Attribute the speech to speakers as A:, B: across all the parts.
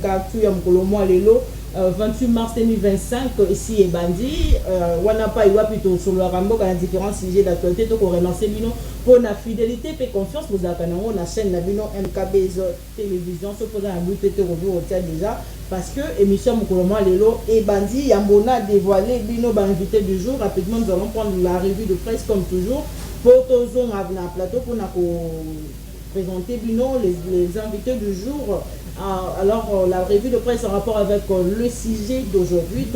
A: Katu ya Mkolomo Lelo 28 mars 2025 ici et Bandi wana pa iwa plutôt sur le rambo dans différents sujets d'actualité to ko relancer bino pour la fidélité et confiance vous akanango na chaîne na bino MKB télévision se poser un but te revu déjà parce que émission Mkolomo Lelo et Bandi Yambona dévoilé bino ba invité du jour. Rapidement nous allons prendre la revue de presse comme toujours pour tozon na plateau pour na ko présenter bino les invités du jour. Alors, la revue de presse en rapport avec le sujet d'aujourd'hui,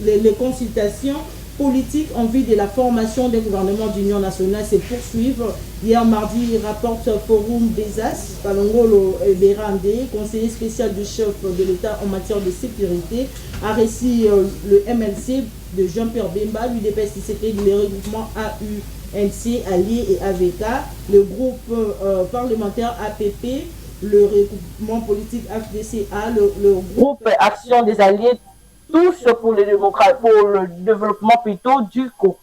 A: les consultations politiques en vue de la formation des gouvernements d'union nationale se poursuivent. Hier mardi, rapporte Forum des As, Kalongolo Berandé, conseiller spécial du chef de l'État en matière de sécurité, a réussi le MLC de Jean-Pierre Bemba, l'UDPS de les regroupements AUNC, Alliés et AVK, le groupe parlementaire APP, le regroupement politique FDCA, le groupe Action des Alliés, tous pour le développement plutôt du CO.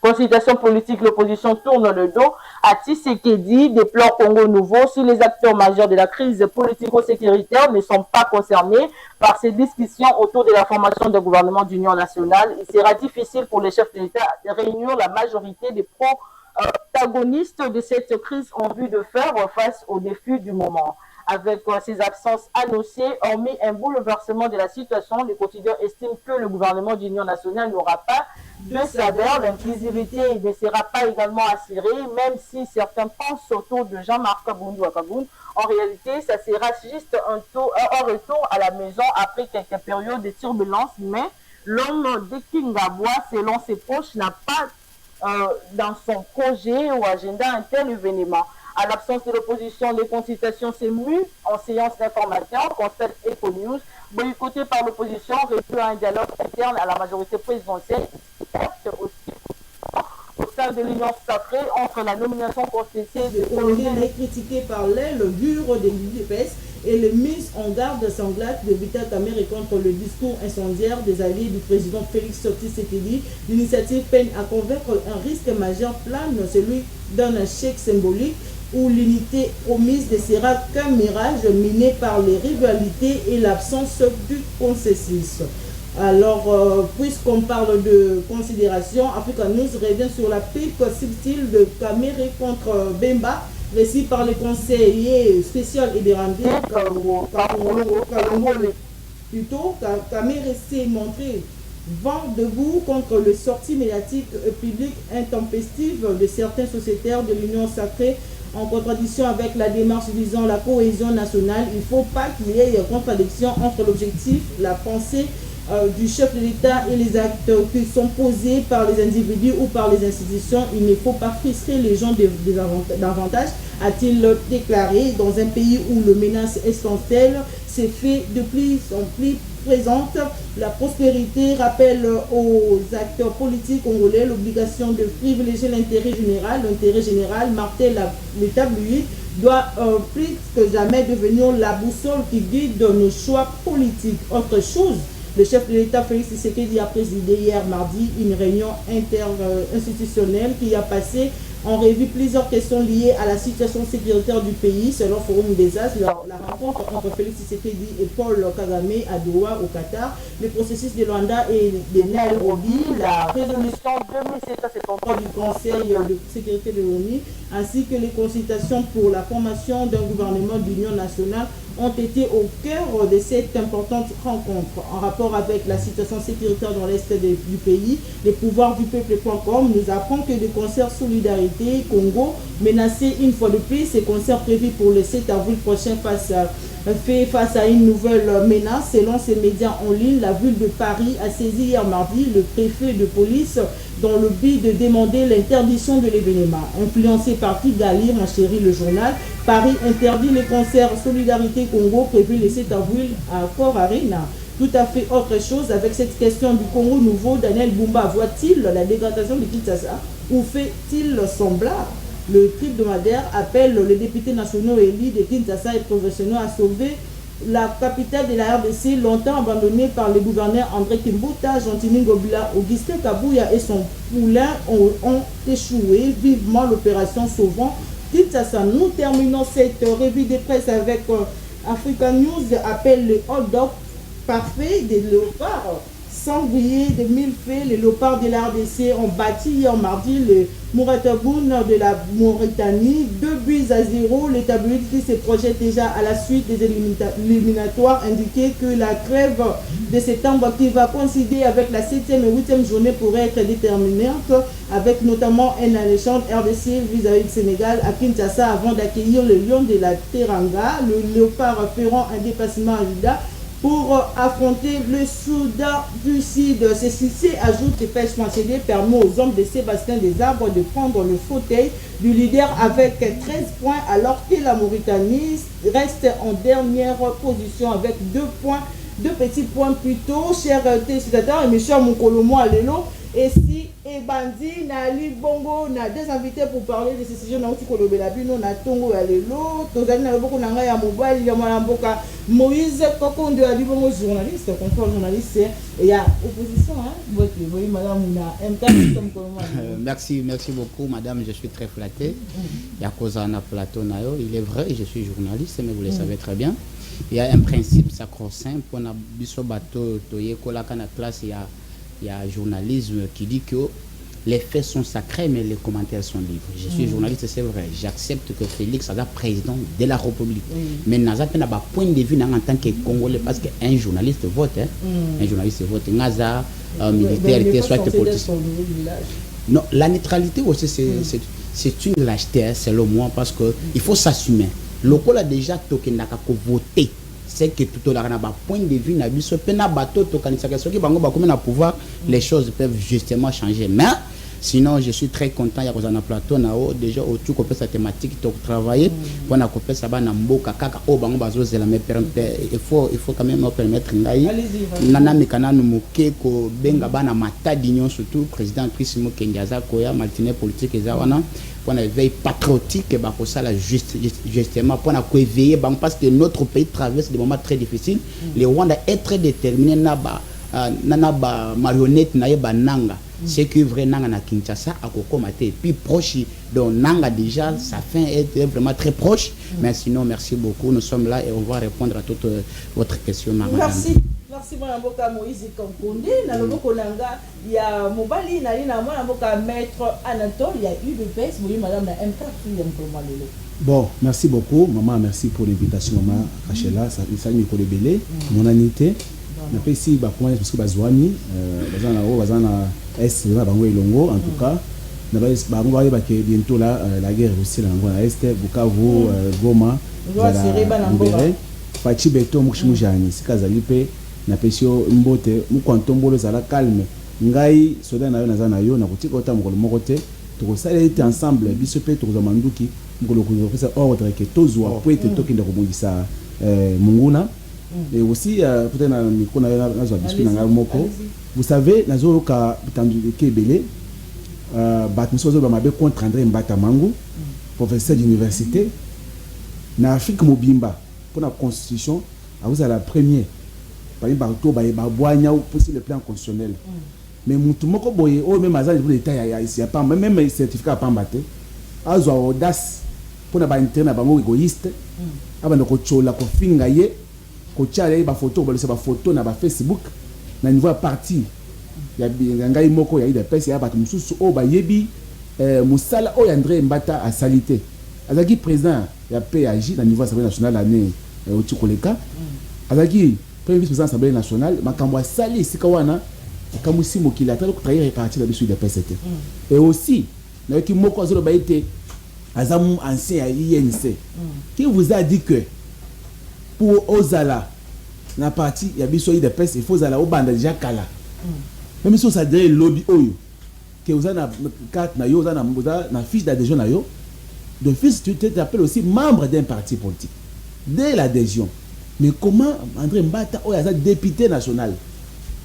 A: Consultation politique, l'opposition tourne le dos à Tshisekedi, des plans Congo nouveau. Si les acteurs majeurs de la crise politico-sécuritaire ne sont pas concernés par ces discussions autour de la formation d'un gouvernement d'union nationale, il sera difficile pour les chefs de l'État de réunir la majorité des protagonistes de cette crise en vue de faire face aux défis du moment. Avec ces absences annoncées, hormis un bouleversement de la situation, les quotidiens estiment que le gouvernement d'union nationale n'aura pas de saveur, l'inclusivité ne sera pas également assurée, même si certains pensent autour de Jean-Marc Kabundu à Kaboun. En réalité, ça sera juste un retour à la maison après quelques périodes de turbulence, mais l'homme de Kingabois, selon ses proches, n'a pas dans son projet ou agenda un tel événement. À l'absence de l'opposition, les consultations s'est mues en séance d'information, constate EcoNews, boycotté par l'opposition, réduit à un dialogue interne à la majorité présidentielle, aussi au sein de l'Union sacrée entre la nomination constituée de colonel est critiquée par l'aile dure de l'UDPS et les mises en garde sanglantes de Vital Kamerhe contre le discours incendiaire des alliés du président Félix Tshisekedi. L'initiative peine à convaincre un risque majeur plane, celui d'un échec symbolique où l'unité promise ne sera qu'un mirage miné par les rivalités et l'absence du consensus. Alors, puisqu'on parle de considération, Africa News revient sur la pique subtile de Kamerhe contre Bemba, récit par le conseiller spécial et Berandé plutôt. Kamerhe s'est montré vent debout contre le sortie médiatique public intempestive de certains sociétaires de l'Union sacrée en contradiction avec la démarche visant la cohésion nationale. Il ne faut pas qu'il y ait contradiction entre l'objectif, la pensée du chef de l'État et les actes qui sont posés par les individus ou par les institutions. Il ne faut pas frustrer les gens davantage, a-t-il déclaré, dans un pays où le menace essentielle s'est fait de plus en plus présente. La prospérité rappelle aux acteurs politiques congolais l'obligation de privilégier l'intérêt général. L'intérêt général, martèle le tabloïd, doit plus que jamais devenir la boussole qui guide nos choix politiques. Autre chose, le chef de l'État Félix Tshisekedi a présidé hier mardi une réunion interinstitutionnelle qui a passé en revue plusieurs questions liées à la situation sécuritaire du pays. Selon Forum des As, la rencontre entre Félix Tshisekedi et Paul Kagame à Doha au Qatar, le processus de Luanda et de Nairobi, la résolution 2773 du Conseil de sécurité de l'ONU, ainsi que les consultations pour la formation d'un gouvernement d'union nationale ont été au cœur de cette importante rencontre. En rapport avec la situation sécuritaire dans l'Est du pays, les pouvoirs du peuple.com nous apprend que le concert Solidarité Congo menacé une fois de plus, ces concerts prévus pour le 7 avril prochain fait face à une nouvelle menace. Selon ces médias en ligne, la ville de Paris a saisi hier mardi le préfet de police dans le but de demander l'interdiction de l'événement. Influencé par Kigali, renchérit le journal, Paris interdit les concerts Solidarité Congo prévus le 7 avril à Fort Arena. Tout à fait autre chose avec cette question du Congo nouveau. Daniel Bumba voit-il la dégradation de Kinshasa ou fait-il semblant? Le hebdomadaire appelle les députés nationaux élus de Kinshasa et professionnels à sauver la capitale de la RDC, longtemps abandonnée par le gouverneur André Kimbuta. Gentini Ngobila, Augustin Kabouya et son poulain ont échoué vivement l'opération Sauvant Kinshasa. Nous terminons cette revue de presse avec African News appelle le hold-up parfait des léopards. Sanglier de mille faits, les léopards de la RDC ont battu hier mardi le Mourataboun de la Mauritanie, 2-0. L'établissement qui se projette déjà à la suite des éliminatoires indiquait que la trêve de septembre qui va coïncider avec la 7e et 8e journée pourrait être déterminante, avec notamment un échange RDC vis-à-vis du Sénégal à Kinshasa avant d'accueillir le lion de la Teranga. Le léopard feront un déplacement à Lida pour affronter le Soudan du Sud. Ceci ajoute que pêche manchée permet aux hommes de Sébastien Desarbres de prendre le fauteuil du leader avec 13 points, alors que la Mauritanie reste en dernière position avec 2 points, 2 petits points plutôt. Chers téléspectateurs, et M. Moukolomo Alelo, et si Ebandi, Nali Bongo, on a des invités pour parler de ces sujets. On a Tongo Alelo, Tozani Naloboko Nanga ya Mobile, Yamanamboka, Moïse Kokondo Alibongo, journaliste, contrôle journaliste, et il y a opposition, hein, votre, vous voyez, madame,
B: merci beaucoup, madame, je suis très flatté. Il y a Kozana Plateau Nayo, il est vrai, je suis journaliste, mais vous le savez très bien. Il y a un principe sacro-saint pour na biso bateau, toye kolaka na classe, il y a un journalisme qui dit que les faits sont sacrés, mais les commentaires sont libres. Je suis journaliste, c'est vrai. J'accepte que Félix soit président de la République. Mais Naza n'a pas point de vue en tant que Congolais, parce qu'un journaliste vote. Un journaliste vote. Naza, militaire, soit politique. Non, la neutralité aussi, c'est une lâcheté, selon moi, parce qu'il faut s'assumer. Le col a déjà toqué n'a qu'à voter. C'est que tout le monde point de vue n'a vu ce pena bateau to kanisa qui bango ba comme na pouvoir les choses peuvent justement changer. Mais sinon je suis très content ya kozana plateau na o déjà au tout côté sa thématique to travailler pour na couper ça ba na mboka kaka o bango bazo zela mais il faut quand même permettre ngai nana mikana no moke ko benga bana matadi nyon surtout président Chris Mukengaza koya maltine politique ezawana pour une veille patriotique pour ça justement pour éveiller parce que notre pays traverse des moments très difficiles. Les Rwandais est très déterminé naba marionnette naeba nanga c'est que vrai nanga na Kinshasa à Kokomate puis proche donc nanga déjà sa fin est vraiment très proche. Mais sinon merci beaucoup, nous sommes là et on va répondre à toutes votre question madame.
A: Merci Mboka Moïse Kamponde na loboko nanga ya mobali na lina mboka maître Anatole, il y a eu de pèse oui madame na MK lelo.
C: Bon, merci beaucoup maman, merci pour l'invitation maman Rachela, ça nous kolebele mon anité. Na pesi ba comment parce que bazwani bazana est na bango elongo en tout cas na bango ba que bientôt là la guerre aussi là na est Bukavu Goma Fachi Beto Mushimujani sikazali pe na pesio mbote mukontombolo zala calme ngai soda na yo nazana yo na kotika ota mokolo moko te to sala été ensemble biso pe to zamanduki mokolo ko pesa ordre que tozwa po ete tokinda ko bongisa munguna et aussi peut-être na mikona na zo biso na moko vous savez na zo ka bitandu kebele bat miso zo ba mabe contre André Mbata Mangu professeur d'université na Afrique mobimba pour la constitution vous à la première par exemple sur le plan constitutionnel mais mutu moko boye o même azali pour l'état ici pas même certificat pas mbaté azo audace pour na ba interne na bango égoïste abana ko chola ko finga ye ko chale ba photo ba ba photo na ba Facebook na niveau parti ya ngai moko ya ida pesa ya ba mususu o ba yebi musala o André Mbata a salité azaki président ya PAJ na niveau assemblée nationale année au Tikoleka azaki premier vice-président de l'Assemblée nationale, Makamwa Sali, Sikawana, Kamusi Mokila, tu as travaillé réparti dans le sud de PCT. Et aussi, avec Moko Azolo Baïté, Azam ancien à INC, qui vous a dit que pour Ozala, la partie, il y a besoin de PCT, il faut Zala au banda déjà Kala. Même si ça dirait lobby Oyo, que vous avez une carte, vous avez une fiche d'adhésion, de fils, tu t'appelles aussi membre d'un parti politique. Dès l'adhésion. Mais comment André Mbata est député national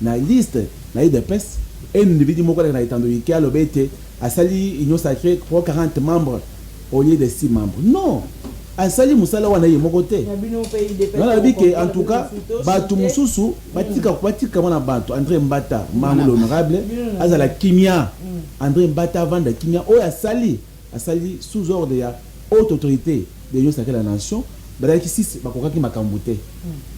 C: na liste na IDPS et nous devons dire que na étendu qui a l'obéité à sali union sacrée pour 40 membres au lieu de 6 membres. Non, à sali musala wana ye mokote. On dit que en tout cas batu mususu batika mona bantu André Mbata membre honorable azala kimia André Mbata vanda kimia o ya sali sous ordre ya haute autorité de l'union sacrée de la nation bazalaki 6 bakokaki makambo te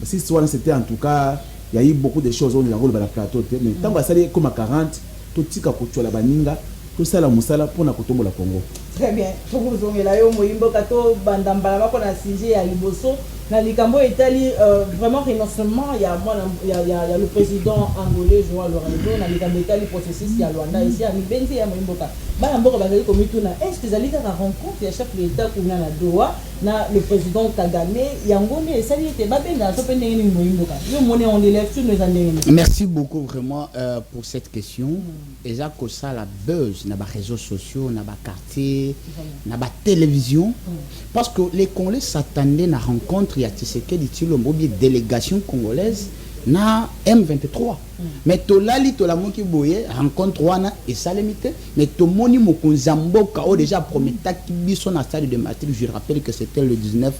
C: 6 wana c'était en tout cas il y a eu beaucoup de choses on yango le plateau te mais tant basali comme 40 totika kochola baninga tosala musala pona kotombola Congo.
A: Très bien. Pour vous donner là yo moyimbo kato bandambala bako na sujet ya liboso na likambo etali vraiment renoncement il y a le président angolais Joao Lorenzo na likambo etali processus ya Luanda ici à Mibenzi ya moyimbo ka ba mboko bazali komituna est-ce que zali ka rencontre ya chef de l'État kuna na Doha na le président Kagame yango ne esali te ba benga so pende ni moyimbo ka yo mone on élève sur nos andengeni.
B: Merci beaucoup vraiment pour cette question. Eza ko ça la buzz na ba réseaux sociaux na ba quartier na ba télévision parce que les Congolais s'attendaient na rencontre ya Tshisekedi Tshilombo bi délégation congolaise na M23 mais tolali tolamoki boye rencontre wana et salemité mais tomoni mokonzi mboka o déjà prometaki biso na stade de Matrice. Je rappelle que c'était le 19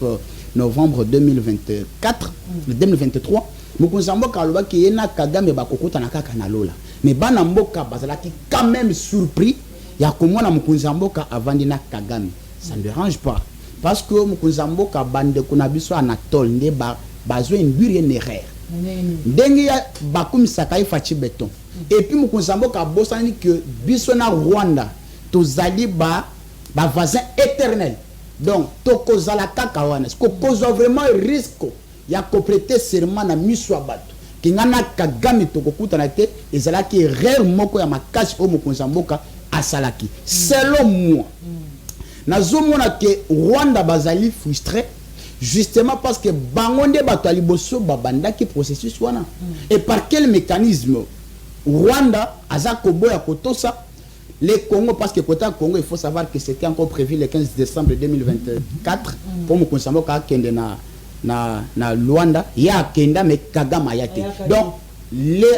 B: novembre 2024 2023 mokonzi mboka alobaki yena Kagame bakokota na kaka na lola mais bana mboka bazalaki quand même surpris ya komona mokonzi mboka avandi na Kagame. Ça ne dérange pas parce que mokonzi mboka bande kuna biso Anatole nde bazwe induire une erreur ndenge ya bakumisaka ifachi béton et puis mokonzi mboka bosani que biso na Rwanda tozali ba voisin éternel donc tokozala kaka wana ko kozwa vraiment risque ya ko prêter serment na miswa bato kingana Kagame tokokutana te ezalaki erreur moko ya makasi o mokonzi mboka asalaki selon moi. Nazomona que Rwanda bazali frustré justement parce que bangonde bato aliboso babanda ki processus wana et par quel mécanisme Rwanda azako boya kotosa les Congo parce que côté Congo il faut savoir que c'était encore prévu le 15 décembre 2024 pour mo konsamo ka kende na Luanda ya kenda mais Kagame yate donc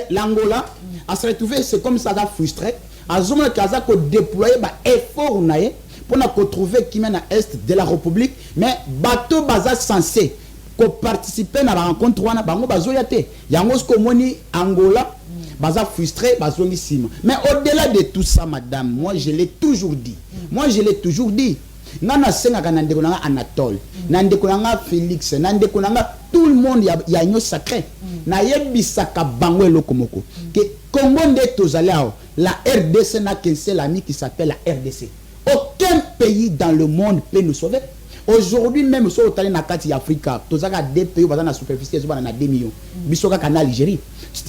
B: l'Angola a se retrouvé c'est comme ça a frustré azomona kazako déployer ba effort naé pour nous trouver qui mène à l'est de la République, mais bateau baza censé participer à la rencontre wana bango bazoyate yangos komoni Angola baza frustré bazongisima. Mais au-delà de tout ça madame, moi je l'ai toujours dit. Nana senga kanande konanga Anatole, nande konanga Félix, nande konanga tout le monde y a une sacré. Na yebisaka bango elokomoko. Que Congo nde tozalao, la RDC n'a qu'un seul ami qui s'appelle la RDC. Aucun pays dans le monde peut nous sauver. Aujourd'hui même sur le terrain de Afrique, tous les pays dans la superficie sont à 2 millions. Bisoka canal Algérie.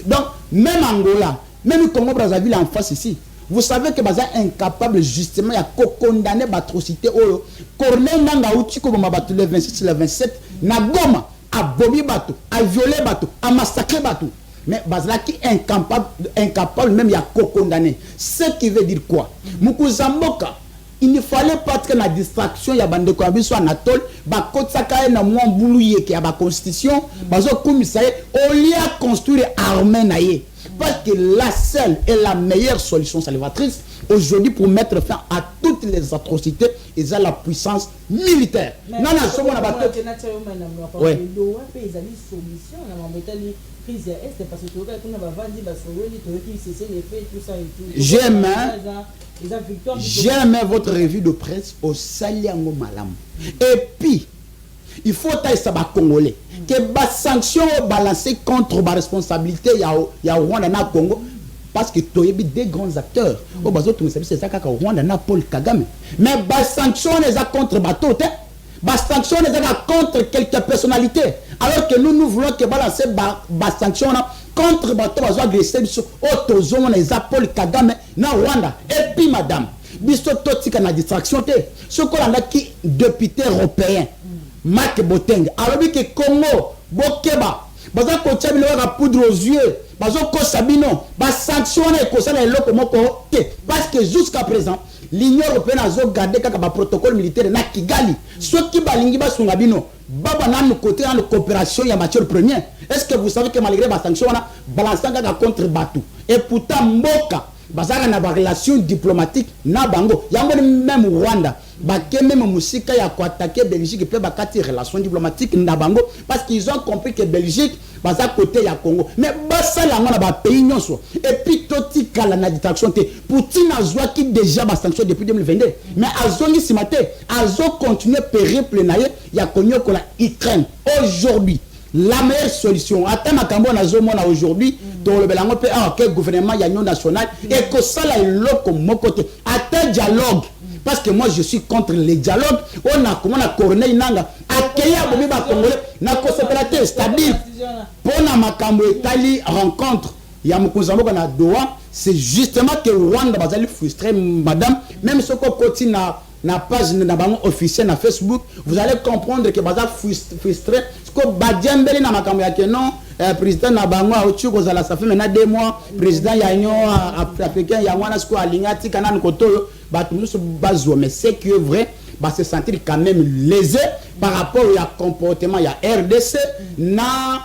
B: Donc même Angola, même Congo Brazzaville en face ici. Vous savez que Baza est incapable justement de condamner l'atrocité. Corneille Nanga Outiko Babatou le 26 le 27 na Goma a bombé bateau, a violé bateau, a massacré bateau. Mais Bazla qui est incapable même de condamner. Ce qui veut dire quoi? Mukuzamboka. Il ne fallait pas que la distraction ya bande ko biso Anatole ba kotsaka na mwa mbuluye ke ba constitution bazo komisa au lieu de construire armée naie parce que la seule et la meilleure solution salvatrice aujourd'hui pour mettre fin à toutes les atrocités et à la puissance militaire. Non non somo na ba
A: ouais solution na mbetali crise est parce que tu vois qu'on va vendre ba soweli to qui cesser les faits tout ça et tout.
B: J'aime votre revue de presse au Saliango Malam. Et puis, il faut tailler ça Congolais. Que les sanctions balancées contre la responsabilité, il y a Rwanda na Congo. Parce que tu as des grands acteurs. Au bateau, c'est ça que Rwanda na Paul Kagame. Mais les sanctions les a contre bateau. Les sanctions les a contre quelques personnalités. Alors que nous voulons que balancer les sanctions contre bateau bazo agresser sur autozone les Paul Kagame na Rwanda. Et puis madame, biso totika na distraction te. Ce qu'on a qui député européen Marc Boteng alors que Congo bokeba baza ko tchabilo ka poudre aux yeux bazo ko sabino ba sanctionner ko ça les loko moko te parce que jusqu'à présent l'Union européenne a gardé kaka ba protocole militaire na Kigali ce qui balingi ba sunga bino baba na nous côté en coopération ya matière première. Est-ce que vous savez que malgré les sanctions on a balancé contre Batou et pourtant Mboka bazara na ba relation diplomatique na bango yango même Rwanda baké même musika ya ko attaquer Belgique peut bakati relation diplomatique na bango parce qu'ils ont compris que Belgique baza côté ya Congo mais basala ngana ba pays nyonso et puis toti kala na distraction te Poutine azwa ki déjà ba sanction depuis 2022 mais azongi simate azo continuer périple na ye ya konyokola Ukraine aujourd'hui la meilleure solution attends makambo na zo mona aujourd'hui to le belango pe que gouvernement ya union nationale et que ça la loko mokote attends dialogue parce que moi je suis contre les dialogues on a comment na Corneille Nanga accueillir bobi ba congolais na concertation c'est-à-dire pour na makambo etali rencontre ya mukunzambo na Doha c'est justement que Rwanda bazali frustré madame même ce qu'on continue na page na bango officiel na Facebook vous allez comprendre que baza frustré ce que badiambeli na makambo ya que non président na bango auchu kozala ça fait maintenant 2 mois président ya union africain ya wana ce ko alingati kana nkoto batu musu bazo mais c'est que vrai va se sentir quand même lésé par rapport au comportement ya RDC na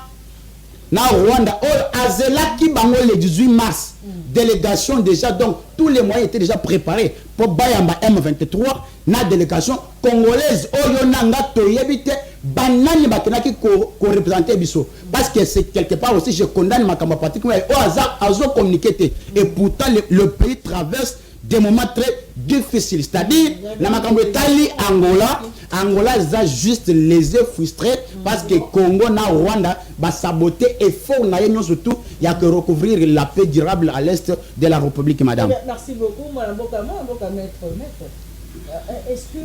B: Rwanda azelaki bango le 18 mars délégation déjà donc tous les moyens étaient déjà préparés pour bayamba M23 na délégation congolaise oyo nanga toyebite banani bakenaki ko représenter biso parce que c'est quelque part aussi je condamne makambo particulièrement au hasard azo communiquer et pourtant le pays traverse des moments très difficiles c'est-à-dire la makambo tali Angola a juste les frustrés parce que Congo na Rwanda va saboter effort na union surtout il y a que recouvrir la paix durable à l'est de la République madame.
A: Merci beaucoup madame Boka maître. Est-ce que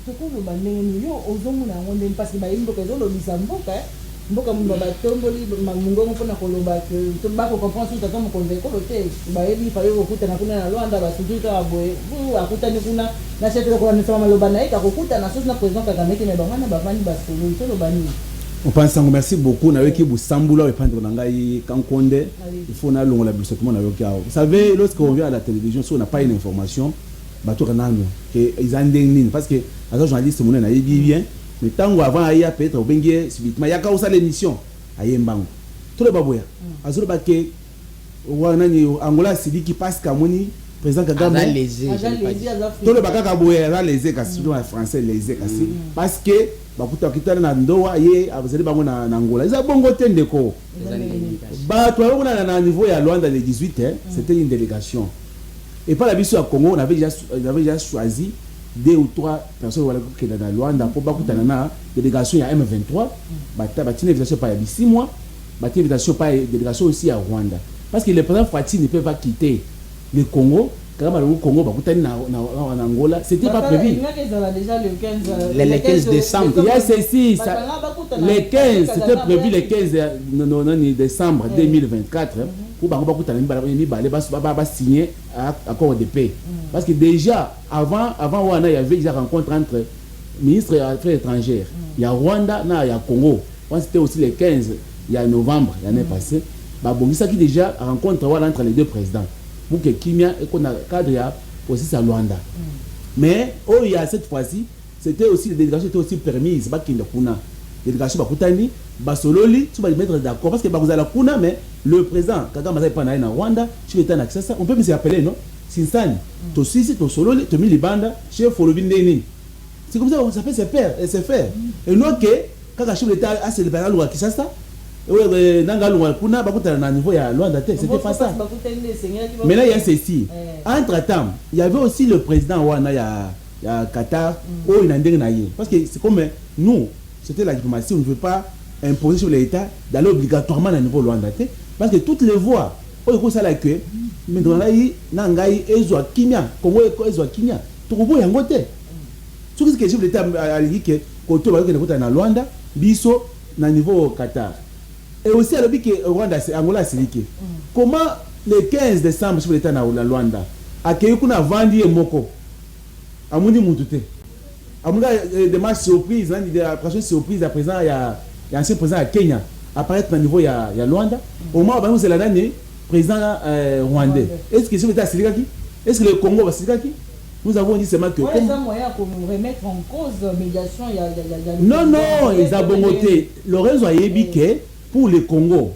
A: tout le monde yo ozomuna ngonde parce que ba imbo ko zo lobisa mboka mboka mbo ba tomboli mangungo mpona koloba que to ba ko comprendre tout à mon konde ko te ba yebi fa yo kuta na kuna na Rwanda ba tujuta boye bu akuta ni kuna na chete ko na sama loba na ika kuta na sosi na président Kagame ke me bangana ba vani ba solo to loba ni.
C: On pense que merci beaucoup na weki busambula et pendre na ngai kankonde il faut na longola biso tout na yoki awo. Vous savez lorsqu'on vient à la télévision si on n'a pas une information bato kanano que ils en dénine parce que les journalistes mon na yebi bien mais tango avant aya peut-être obengie subitement yaka usa l'émission ayembango tout le baboya azolo baké wana ni Angola sidiki passe kamoni président Kagame tout le bakaka boya za les kasi en français les kasi parce que bakuta kitana na ndoa ye abazali bango na Angola ils a bongo tendeko ba toi na niveau ya Luanda les 18 c'était une délégation et pas la mission à Congo on avait déjà choisi 2 ou 3 personnes qui étaient dans Luanda pour bakutana na délégation ya M23 batina invitation pas il y a 6 mois batina invitation pas délégation aussi à Rwanda parce que le président Fati ne peut pas quitter le Congo quand le Congo bakutani en Angola c'était pas prévu
A: le
B: 15 décembre
C: il y a ceci le 15 c'était prévu le 15 décembre 2024 pour bakutana ba signer accord de paix parce que déjà avant wana il y avait déjà rencontre entre ministre des Affaires étrangères il y a Rwanda na il y a Congo c'était aussi le 15 il y a novembre l'année passée ba bongisa qui déjà rencontre wana entre les deux présidents pour que Kimia et qu'on a cadre ya aussi à Luanda mais il y a cette fois-ci c'était aussi les délégations étaient aussi permises ba kinda kuna délégation bakutani basololi tu vas mettre d'accord parce que ba la kuna mais le président Kagame a pas na Rwanda tu es en accès ça on peut me appeler non Sinsani to sisi to sololi to milibanda chef folobindeni c'est comme ça on s'appelle ses pères et ses frères et non que quand chef l'état a célébré la loi Kinshasa nanga loi kuna bakutana na niveau ya Luanda c'était pas ça maintenant il y a ceci entre temps il y avait aussi le président wana ya Qatar où il ndenge na ye parce que c'est comme nous c'était la diplomatie on ne veut pas imposer sur l'État d'aller obligatoirement à niveau Luanda parce que toutes les voies au ça la que maintenant là nangai ezwa kimia Congo ezwa kimia to ko boya ngote ce que chef l'État a dit que koto ba ke na Luanda biso na niveau Qatar et aussi à l'objet que Rwanda Angola c'est liqué comment le 15 décembre chef l'État na Luanda accueilli kuna vandi moko amundi mutute amundi de ma surprise de la prochaine surprise à présent il y a ancien président à Kenya apparaître na niveau ya Luanda au moment où c'est la dernière président rwandais est-ce que chef l'État c'est liqué est-ce que le Congo va c'est liqué nous avons dit seulement que
A: comme moyen pour remettre en cause médiation il y a
C: non ils a bongoté Lorenzo a yebike pour le Congo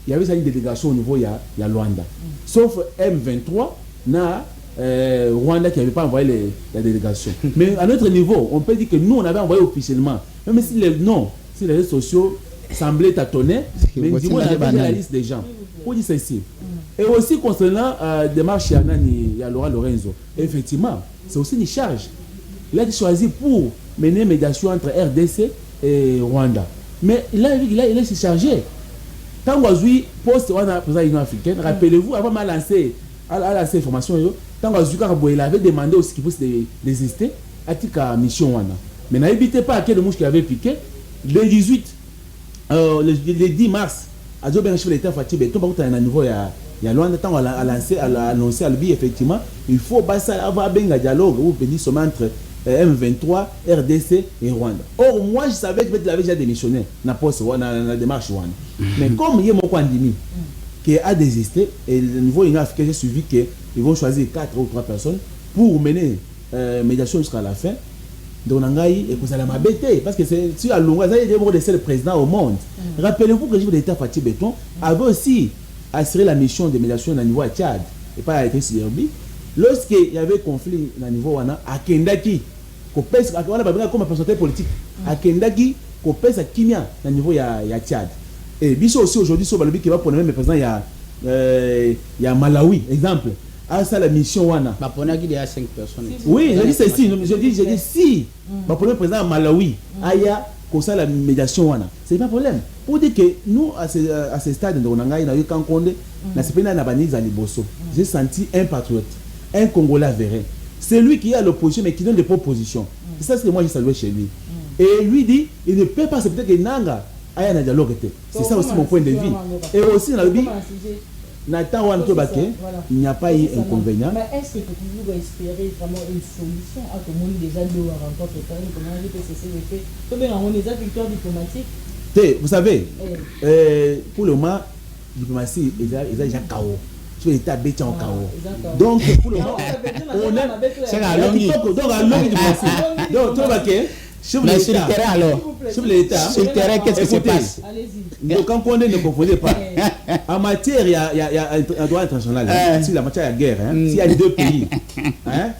C: il y avait une délégation au niveau ya Luanda sauf M23 na Rwanda qui n'avait pas envoyé la délégation mais à notre niveau on peut dire que nous on avait envoyé officiellement même si les réseaux sociaux semblait tâtonner, mais dis-moi, on a la liste des gens. Pour dire ceci. Et aussi concernant démarche il y a Laura Lorenzo. Effectivement, c'est aussi une charge. Il a choisi pour mener une médiation entre RDC et Rwanda. Mais il est chargé. Quand vous avez poste de l'Union africaine, rappelez-vous, avant de lancer l'information, quand vous avait demandé aussi qu'il puisse désister à la mission. Mais n'habitez pas à quel mouche qui avait piqué. Le 18, le 10 mars, à Djobé, chef de l'État Fatih Beton, par un niveau, il y a Luanda, tant à annoncé à l'UBI, effectivement, il faut avoir un dialogue ou venir seulement entre M23, RDC et Rwanda. Or, moi, je savais que tu l'avais déjà démissionné dans la démarche Rwanda. Mais comme il y a mon Kwandimi qui a désisté, et le niveau Union africaine, j'ai suivi qu'ils vont choisir 4 ou 3 personnes pour mener médiation jusqu'à la fin. Donc, et que ça l'a m'abêté. Parce que si à Lunga, ça y est, le président au monde. Rappelez-vous que le chef de l'État Fatih Beton avait aussi assuré la mission de médiation au niveau à Tchad et pas à Ethiopie. Lorsqu'il y avait conflit au niveau à Kendaki, on a comme un personnalité politique, à Kendaki, qu'on pèse à Kimia au niveau à Tchad. Et Bisso aussi aujourd'hui, sur le qui va pour le même président, il y a Malawi, exemple. Ah, ça la mission Wana.
B: Il y a 5 personnes.
C: Oui, je dis ceci. Je dis si. Pour le président Malawi, il y a comme ça la médiation Wana. C'est pas un problème. Pour dire que nous, à ce stade, on a eu quand on j'ai senti un patriote, un Congolais avéré. C'est lui qui est à l'opposition, mais qui donne des propositions. C'est ça ce que moi j'ai salué chez lui. Et lui dit, il ne peut pas accepter que Nanga ait un dialogue. C'est ça aussi mon point de vue. Et aussi, on a dit, il n'y a pas eu inconvénient.
A: Mais est-ce que vous pouvez espérer vraiment une solution à tout le monde déjà de la rencontre comment il peut cesser le fait comme on les a victoire diplomatique.
C: Vous savez, pour le moment, la diplomatie est déjà chaos. Tu es établi en chaos. Donc, pour le moment, on est. C'est la longue diplomatie. Donc, tu vois que. Sur le terrain alors. Sur l'État.
B: Sur le terrain, qu'est-ce qui se passe?
C: Donc, quand on ne confondez pas. En matière, il y a un droit international. Si la matière de guerre, s'il y a 2 pays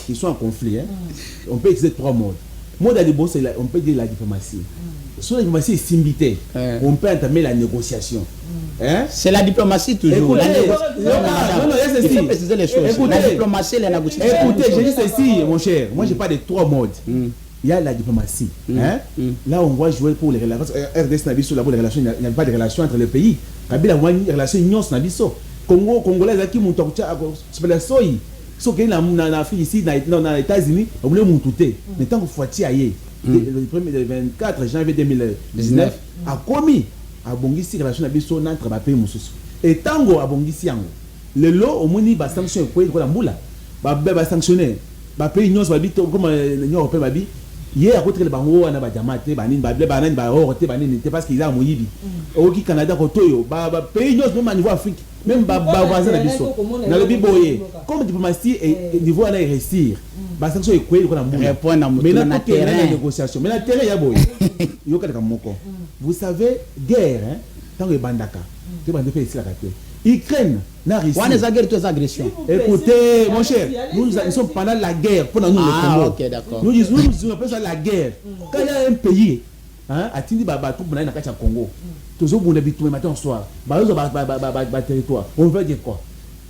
C: qui sont en conflit, on peut utiliser 3 modes. Mode à bon, on peut dire la diplomatie. Sur la diplomatie, c'est simbité. On peut entamer la négociation.
B: C'est la diplomatie toujours.
C: Il
B: faut préciser les choses. La diplomatie, la négociation.
C: Écoutez, je dis ceci, mon cher. Moi, je parle de 3 modes. Il y a la diplomatie. Là, on va jouer pour les relations. RDC n'a il n'y a pas de relation entre les pays. Kabila a une relation Congo, Congolais, qui montent sur la soie. Sauf qu'il y a en Afrique ici, dans les États-Unis, on voulait monter. Mais tant que Fouati aille, le 24 janvier 2019, a commis à Bongisi relation entre les pays. Et tango à Bongisi, le lot, au moins, il va sanctionner il va sanctionner. Les pays comme l'Union européenne, hier à côté de Bango, on a Bajamate, parce qu'il y a un Moyibi. Au Canada, pays même à niveau Afrique, même voisin de Bisso. Dans le Biboye, comme diplomatie et niveau à réussir, la sanction est quoi? Mais la négociation. Mais la terre, il y a vous savez, guerre, tant que Bandaka, tu vas faire ici la carte. Ukraine n'a réussi. On a des agressions. Écoutez, mon cher, nous sommes pendant la guerre, pendant nous le Congo.
B: Ok, d'accord.
C: Nous appelons ça la guerre. Quand il y a un pays, à Tindi Baba, tout le monde est au Congo. Toujours pour les bitumes matin au soir. Territoire. On veut dire quoi?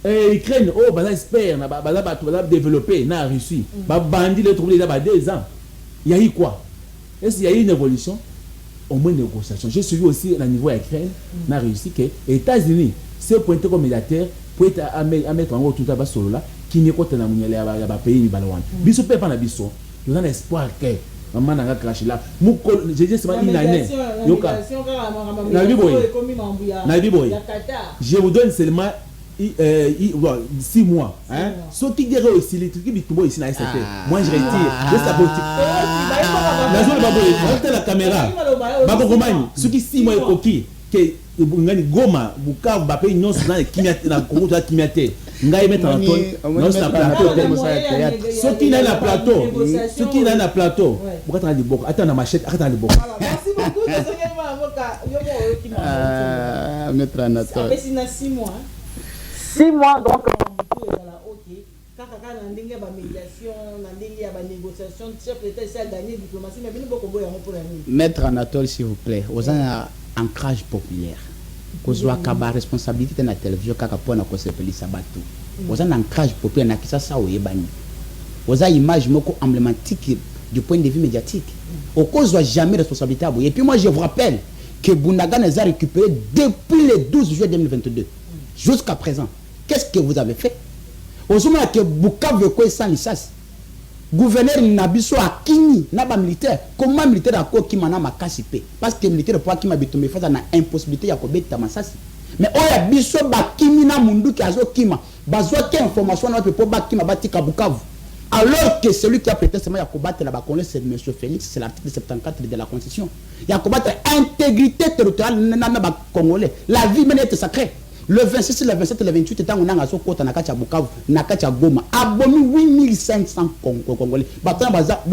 C: Ukraine, oh, bah espère, bah développer, n'a réussi. Bah bandit les troubles, il y a 2 ans. Il y a eu quoi? Est-ce qu'il y a eu une évolution? Au moins une négociation. J'ai suivi aussi au niveau Ukraine, n'a réussi que les États-Unis. C'est pointé comme médiateur pour être à mettre en haut tout à solo là qui n'est pas dans le pays ni balwan. Biso peut pas na biso. Nous avons espoir que maman n'a craché là. Je dis c'est pas une année. Yoka. Je vous donne seulement 6 mois. Ce qui dirait aussi les trucs qui bitumbo ici na SCT. Moi je retire. Je sa politique. La caméra. Bako Romani. Ce qui 6 mois est coquille que Goma, Bukavu, Bapé, non, na Congo, tu as Kimiate. Ngai mettre en ton, non, c'est un plateau. Ceux qui n'ont pas plateau, ceux qui n'ont pas plateau, pourquoi tu as des bocs? Attends, la machette, attends les bocs.
A: Merci beaucoup.
B: Mettre en attente.
A: Ça fait 6 mois. 6 mois, donc, ok. Quand kaka na ndenge ba médiation na ndenge ya ba négociation chef d'état essaie gagner diplomatie mais bino boko boya pour la nuit.
B: Maître Anatole s'il vous plaît, aux un ancrage populaire. Kozwa kaba responsabilité na télévision kaka pona ko sepelisa bato. Aux un ancrage populaire na kisa sa oyebani. Aux a image moko emblématique du point de vue médiatique. Au cause jamais responsabilité à vous. Et puis moi je vous rappelle que Bundaga les a récupérés depuis le 12 juillet 2022 jusqu'à présent. Qu'est-ce que vous avez fait? Au moment que Bukavu est sans licence, gouverneur Nabiso a kini naba militaire, comment militaire a quoi qui m'a makasipe? Parce que militaire pour qui m'a bitumé face à la impossibilité ya kobeta masasi. Mais oya biso ba kimi na mundu ki azo kima, bazo ke information na pe ba kima batika Bukavu. Alors que celui qui a prêté serment à combattre la Bakonais, c'est M. Félix, c'est l'article 74 de la Constitution. Il y a combattre l'intégrité territoriale congolais. La vie même est sacrée. Le 26, le 27, le 28, étant on a un côté à Nakacha Bukavu, Nakacha Goma, abonné 8500 Congolais. Baza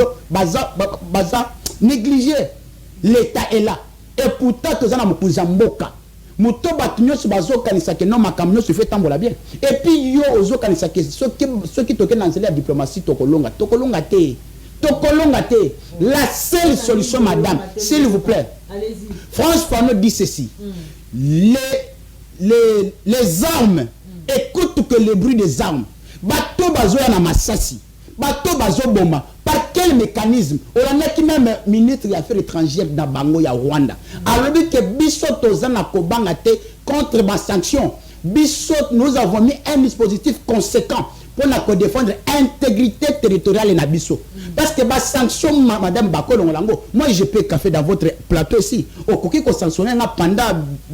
B: négligé. L'État est là. Et pourtant, tous en a mboka. Muto batunyo su bazo kanisa ke non makamno se fait tambola bien. Et puis yo ozo kanisa ke ceux qui toquent dans la diplomatie tokolonga te. La seule solution madame, s'il vous plaît. Allez-y. France Fanon dit ceci. Les armes, écoute que le bruit des armes. Bato bazo na masasi. Bato bazo boma. Par quel mécanisme? On a qui même ministre des Affaires étrangères dans Bango ya Rwanda. Alors que Bissot Ozana Kobangate contre ma sanction. Bissot, nous avons mis un dispositif conséquent pour nous défendre l'intégrité territoriale de Bissot. Parce que ma sanction, madame Bako Longolango, moi je peux café dans votre plateau ici. Au coquille qu'on sanctionne pendant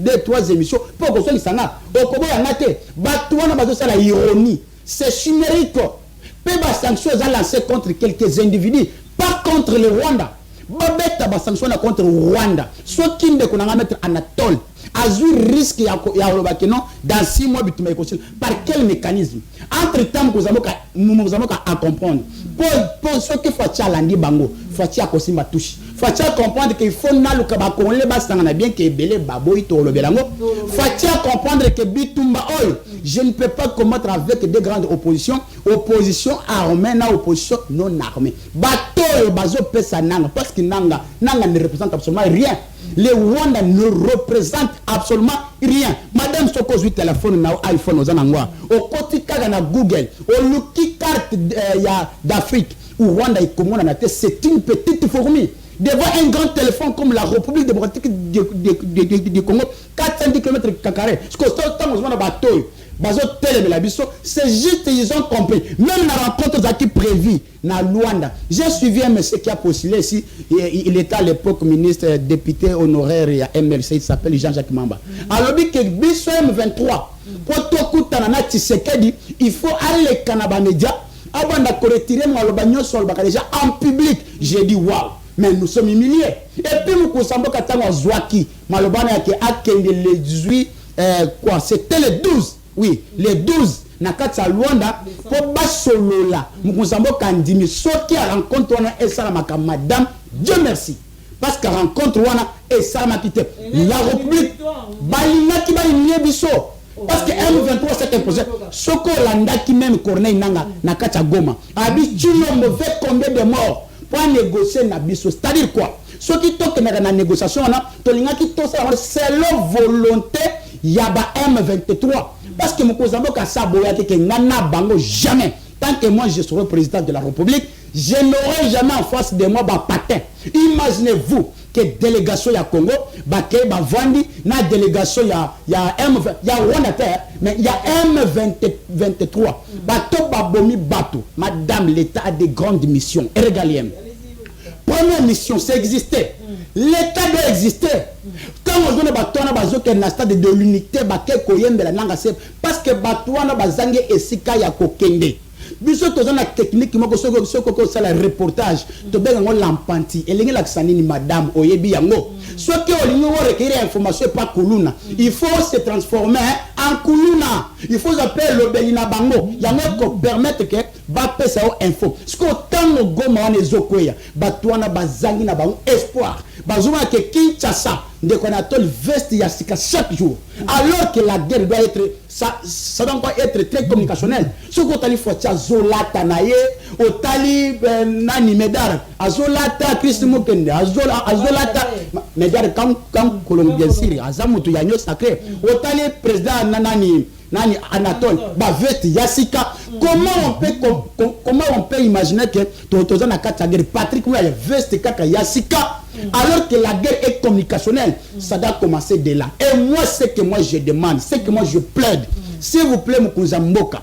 B: 2-3 émissions pour qu'on soit les sanga. Au Kobo Yanate, Batouana Bazo, c'est la ironie. C'est chimérique. Ba sanctions ont lancé contre quelques individus, pas contre le Rwanda. Babeta ba sanctions contre le Rwanda. Ce qui ne qu'on a mettre Anatole. Azur risque ya non dans 6 mois par quel mécanisme? Entre temps nous avons à comprendre. Pour ce que Fatia Landi Bango, Fatia Kosimba touche. Fatia comprendre qu'il faut na lukaba konle basanga bien que belé baboy to le belango. Fatia comprendre que Bitumba Oil, je ne peux pas combattre avec des grandes oppositions, opposition armée na opposition non armée. Bato bazo pesa nanga parce que nanga ne représente absolument rien. Les Rwanda ne représentent absolument rien. Madame Soko Zui téléphone na iPhone aux anangwa. Au côté na Google, au luki carte d'Afrique où Rwanda est comme c'est une petite fourmi. Devant un grand téléphone comme la République démocratique du Congo, 410 km carrés. Ce que c'est juste ils ont compris. Même la rencontre qui prévue dans Luanda. J'ai suivi un monsieur qui a postulé ici. Il était à l'époque ministre député honoraire à MLC. Il s'appelle Jean-Jacques Mamba. Alors il dit que Bisso M23 pour tout Tanana Tshisekedi, il faut aller Canada Média avant de retirer mon sur le déjà en public. J'ai dit waouh. Mais nous sommes humiliés. Et puis nous consommons qu'à Zouaki, Malobana qui a le 18, quoi, c'était le 12. Oui, le 12. Nakatsa Luanda, pour Basolola, nous consommons qu'Andimi, ce qui a rencontré et ça madame, Dieu merci. Parce qu'à rencontre et ça m'a quitté. La République, Balina qui va y biso. Parce que M23 c'est imposé. Soko Landa qui même Corneille Nanga, Nakatsa Goma. Habitué, mauvais combien de morts. Pour négocier Nabiso, c'est-à-dire quoi? Ceux qui toquent dans la négociation, c'est leur volonté, Yaba M23. Parce que nous avons qu'à savoir que Nana Bango jamais. Tant que moi je serai président de la République, je n'aurai jamais en face de moi un patin. Imaginez-vous que délégation ya Congo, Baké, Bavandi, na délégation ya M20, ya Rwanda, mais il y a M23. Bato Babomi Bato. Madame, l'État a des grandes missions régaliennes. Première mission, c'est exister. L'État doit exister. Quand on donne Batouana Bazo qui est dans stade de l'unité, Baké Koyembe la langue parce que Batouana Bazange et Sika ya Kokende. Biso toza na technique moko soko ça le reportage to benga ngo lampanti elingi la sanini madame oyebi yango soki olingi wo requérir information pas kuluna il faut se transformer en kuluna il faut appeler le belina bango yango ko permettre que ba pesa info ce que tango goma wana ezokoya batwana bazangi na bango espoir bazuma ke Kinshasa
D: de Konatol veste Yassika chaque jour. Alors que la guerre doit être, ça doit pas être très communicationnel. Ce qu'on t'a dit, faut que Zolata naye, Otali nani Medar, Azolata Christ Mukende, Azolata Medar quand Colombien Syrie, Azamutu Yanyo sacré, Otali président Nani Anatole, veste Yassika. Comment on peut imaginer que Totozana Katagere, Patrick Mouya veste Kaka Yassika? Alors que la guerre est communicationnelle, ça doit commencer de là. Et moi, ce que moi je demande, ce que moi je plaide, s'il vous plaît, Moukounza Mboka,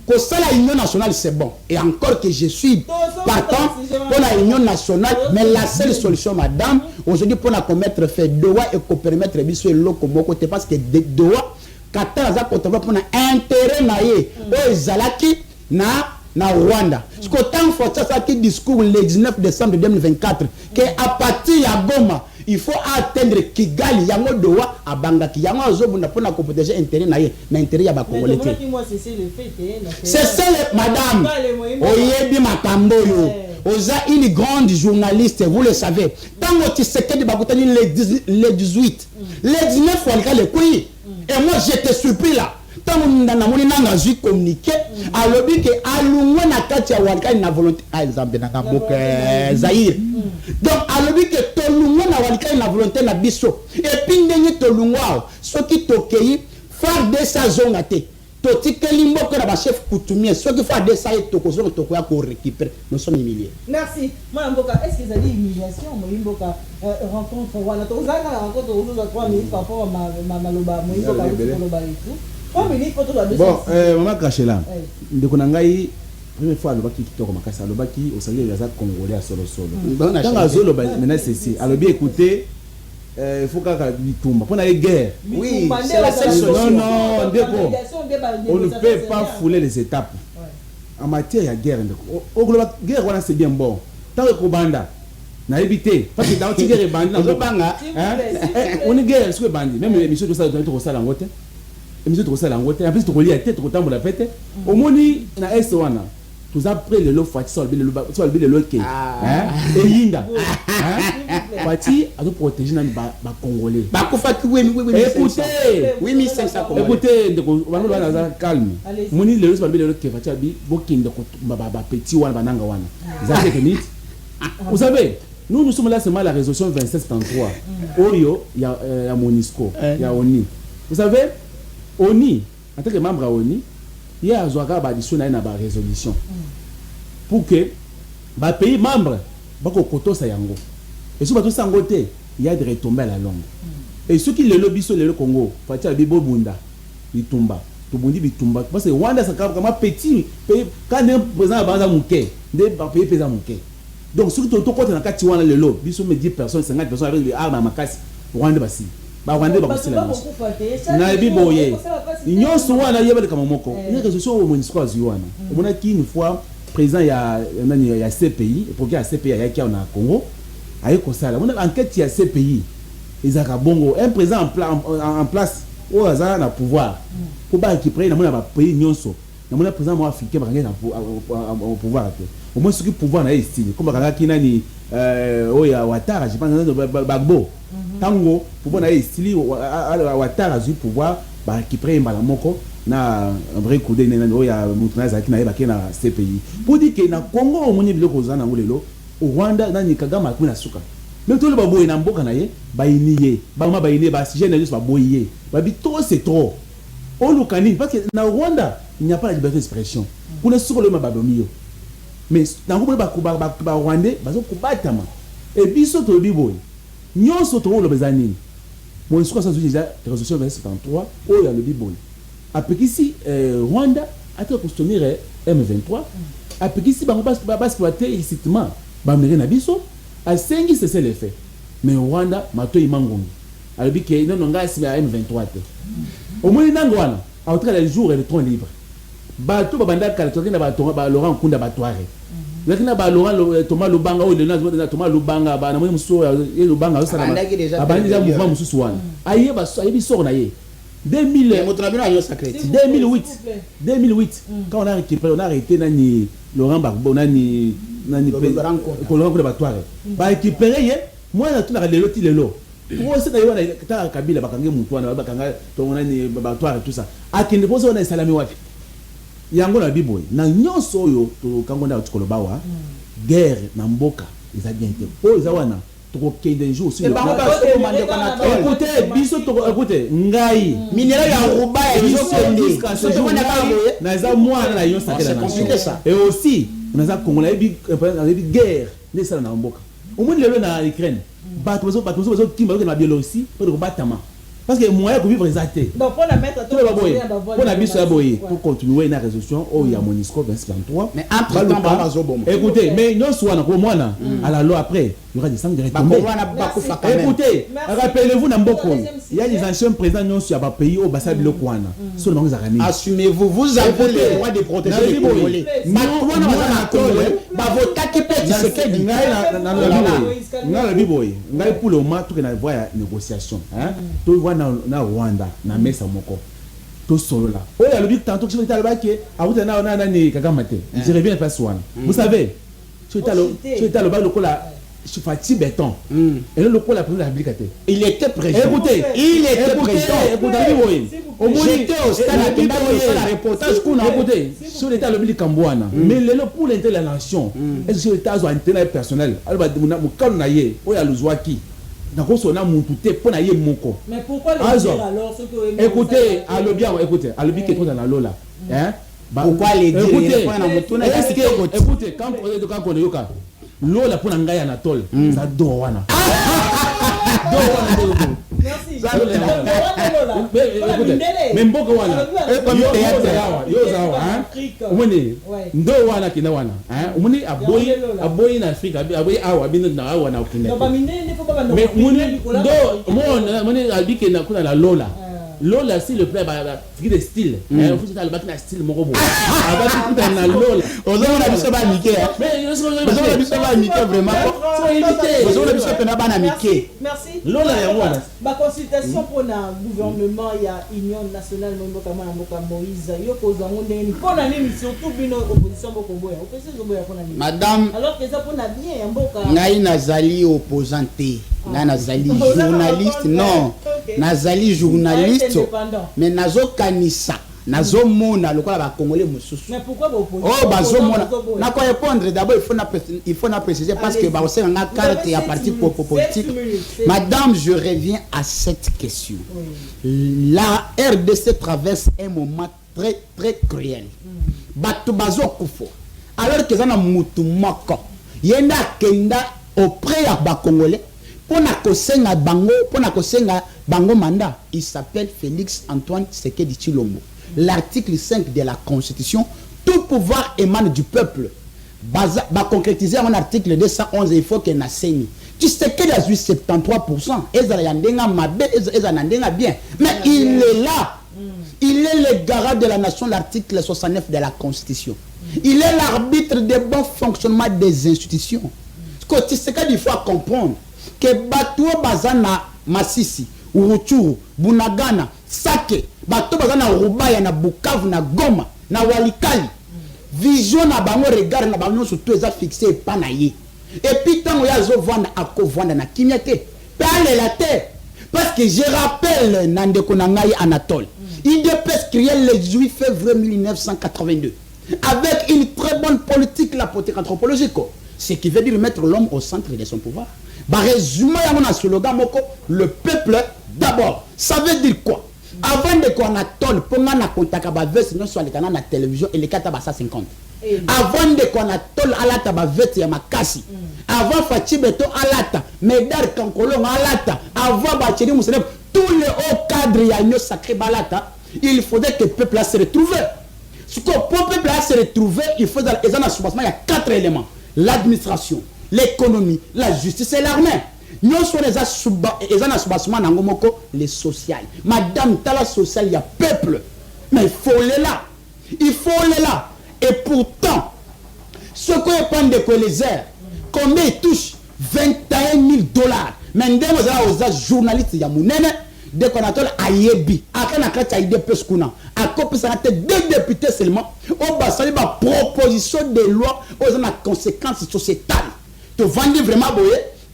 D: que ça, la Union nationale, c'est bon. Et encore que je suis partant pour la Union nationale, mais la seule solution, madame, aujourd'hui, pour la commettre fait Doha et qu'on permettre de faire le côté, parce que Doha, Qatar, ça pour intérêt naïe, aux Zalaki, na Rwanda. Ce que tant faut ça qui discours le 19 décembre 2024 que à partir ya Goma il faut atteindre Kigali yango Doha à Bangaki yango azobunda pour na protéger intérêt na intérêt ya ba Congolais. C'est ça madame. Oyebi makambo yo. Oza une grande journaliste, vous le savez. Tant que tu sais que de bakutani le 18, le 19 walika le kuyi. Et moi j'étais surpris là. Tant que nous avons communiqué, alors que alungwe na kati ya walika na volonté exemple na kaboke Zaïre. Donc alors que tolungwe na walika na volonté na biso. Et puis ndenge tolungwa soki tokei faire de sa zone até. Totikeli mboko na ba chef coutumier soki faire de sa et tokozonga tokoya ko récupérer. Nous sommes humiliés.
A: Merci. Moi Mboka, est-ce que ça dit humiliation moi Mboka rencontre voilà tozanga rencontre aux 3 minutes par rapport à maloba moi Mboka maloba et tout. Bon,
C: maman Kachela, de Konangai, première fois, le baki qui tourne ma casse, le baki au salaire des Congolais à solo. Dans la zone, maintenant c'est ici. Alors bien écoutez, il faut qu'on tombe. Pour la guerre, oui, c'est la seule solution. Non, on ne peut pas fouler les étapes. En matière de guerre, au global, guerre, c'est bien bon. Tant que Kobanda, n'a évité. Parce que dans la guerre, on est guerre, c'est bandit. Même les missions de ça, on ça en côté. Monsieur tout ça là en côté en plus tu relis à tête autant pour la fête au moni na S1 tous après le lot Fati sur le lot qui et Yinda Fati a tout protéger dans ba congolais ba ko Fati oui écoutez 8500 congolais écoutez on va dans calme moni le lot sur le lot qui Fati abi boking de ba petit wana bananga wana ça fait que minutes vous savez nous sommes là seulement la résolution 2733 Oyo il y a Monisco il y a ONI vous savez ONI, en tant que membre à ONI, il y a une résolution pour que les pays membres soient yango. Et si tout ça il y a des retombées à la longue. Et ceux qui le lobby sur le Congo, il y a des bunda, ils tombent. Parce que Rwanda, c'est comme un petit pays. Quand un président a un pays, pesant mouké. Donc, si tu as un cas de le lobby, ils sont 10 personnes, 50 personnes avec des armes à ma casse, Rwanda, c'est ba wande ba kusila na biboye nyonso wana yeba kama moko ni résolution au MONUSCO aziwana on a qui une fois président ya CPI pour que ya CPI ya kia na Congo aye ko sala on a enquête ya CPI ezaka bongo un président en place au hasard na pouvoir pour ba qui prenne na mona ba pays nyonso na mona président mo africain ba ngena au pouvoir au moins ce qui pouvoir na estime comme ba kina ni oya Ouattara je pense Bagbo tango pouvoir na estili Ouattara zu pouvoir ba qui prenne la moko na vrai coup de nena oya mutunaza kina ba kina CPI pour dire que na Congo au moni biloko zana ngolelo au Rwanda na ni Kagame akuna suka même tout le baboye na mboka na ye ba iniye ba ma ba iniye ba si jeune juste ba boyer ba bito c'est trop au lukani parce que na Rwanda il n'y a pas la liberté d'expression pour ne sur le mabadomio mais dans le ba Rwandais bazo kubatama et biso to biboy nyonso to lo bezanini mon soko ça déjà résolution 2073 o ya le biboy apekisi Rwanda a été construire M23 apekisi ba exploiter illicitement ba méré na biso a sengi c'est le fait mais Rwanda mato imangongi alobi ke non ngasi ya M23 te au moins nangwana a autre les jours et le temps libre bato babanda kala tokenda ba Laurent Nkunda batware lakini ba Laurent Thomas Lubanga o le Thomas Lubanga ba na mo muso e Lubanga o sala abandi za mouvement mususu wana ayeba ayebi sort na ye 2008 quand on a récupéré on a arrêté nani Laurent Gbagbo nani Laurent Nkunda batware ba récupérer ye moi na tout na lelo Pour ça d'ailleurs na Kabila bakange mutu wana bakanga tongona ni batoire tout ça. Akinde poso wana salami wapi. Yango na biboy na nyonso oyo to kango na tukoloba wa guerre na mboka eza bien te. Po eza wana to kende jour sur. Écoutez biso to écoutez ngai
D: minéraux ya ruba ya biso
C: na eza mwana na yo sakela na. Et aussi on a congolais bi guerre ne ça na mboka. Au moins lelo na Ukraine. Bato kimba na Biélorussie pour batama. Parce que moyen pour vivre exacté.
A: Donc pour la mettre tout
C: pour la biso boye pour continuer la résolution au ya Monisco 2023.
D: Mais entre temps bazoboma.
C: Écoutez, mais non soit na ko mwana à la loi après, il y aura des sangs directement. Écoutez, rappelez-vous na mboko. Il y a des anciens présidents non sur pays au basa biloko wana. So na ngza kani.
D: Assumez-vous, vous avez le droit de protéger les Congolais. Maintenant na Congolais, ba votaki pe Tshisekedi
C: na biboy. Ngai pour le moment tout que na voya négociation, hein. To na Rwanda na mesa moko to solo là oya le big tantôt que tu as le bac abuta na ni kakamate je reviens pas soin vous savez tu as le bac le cola Fati Béton et le cola la première République
D: il était président
C: écoutez
D: il était président
C: au moins
D: j'étais au stade la reportage qu'on a
C: écoutez sur l'état le big Cambouana mais le pour l'intérêt de la nation est-ce que l'état a un intérêt personnel alors mu kaluna ye oya luzwaki. Mais
A: pourquoi les dire alors ce que
C: écoutez, écoutez, à l'objet qui est dans la lola. Hein?
D: Pourquoi les dire
C: écoutez, quand on est yoka, lola pour n'engager Anatole, ça doit.
A: Merci.
C: Mais mboko wana umone ndo wana kina wana umone aboyi na Afrika aboyi awa bino na awa na ukine mais umone ndo umone albike na kuna la lola Lola si le père qui de style faut que le bac na style moko bo aba tout na lola
D: ozona biso ba mike
C: mais
D: ozona biso ba mike vraiment ozona biso pena ba na mike
A: merci
C: lola ya wana
A: ba consultation pour na gouvernement ya union nationale mboka Moïse yo kozango ndeni pona nini surtout bino opposition boko boya opposition boya pona nini
D: madame
A: alors que ça pona bien ya mboka
D: ngai nazali opposante ngai nazali journaliste non nazali journaliste mais nazokanisa nazomona lokola ba congolais mosusu
A: mais pourquoi ba
D: oh bazomona na ko répondre d'abord il faut préciser parce que ba osenga nga carte ya parti politique madame je reviens à cette question la RDC traverse un moment très très cruel bato bazokufo alors que zana mutu moko yenda kenda auprès ya ba congolais pona kosenga bango mandat il s'appelle Félix Antoine Tshisekedi Tshilombo. L'article 5 de la Constitution, tout pouvoir émane du peuple. Va concrétiser un article 211, il faut qu'il n'enseigne. Tshisekedi a 73%. Bien. Mais il est là. Il est le garant de la nation, l'article 69 de la Constitution. Il est l'arbitre du bon fonctionnement des institutions. Ce que Tshisekedi, il faut comprendre que Batou Bazana Masisi, Uruchuru, Bunagana, Sake, Bato Bazana Rubaya, na Bukavu, na Goma, na Walikali. Vision na bango regard na bango surtout eza fixé pas na ye. Et puis tant ya zo vendre à ko vendre na kimyate. Parle la terre. Parce que je rappelle Nandeko Nangaye Anatole. Il dépêche créer le 18 février 1982 avec une très bonne politique la politique anthropologique. Ce qui veut dire mettre l'homme au centre de son pouvoir. Bah résumé à mon slogan moko le peuple d'abord. Ça veut dire quoi? Avant de qu'on Anatole pour na contact ba veste non soit les canaux na télévision et les 450. Avant de qu'on Anatole alata ba veste ya makasi. Avant Fati Beto alata, Medar Kankolong alata, avant Bacheli Moussene, tous les hauts cadres ya no sacré balata, il faudrait que le peuple se retrouve. Ce que le peuple se retrouve, il faut dans les il y a 4 éléments. L'administration, l'économie, la justice et l'armée. Nous sommes les social. Madame Tala social, il y a peuple. Mais il faut les là. Il faut les là. Et pourtant, ce qu'on prend de les airs, combien il touche 21 000 $. Mais nous sommes journalistes, il y a dès qu'on a à Yebi, à Kanakata, il y a deux députés seulement, on va saluer la proposition de loi aux conséquences sociétales. Tu vends vraiment,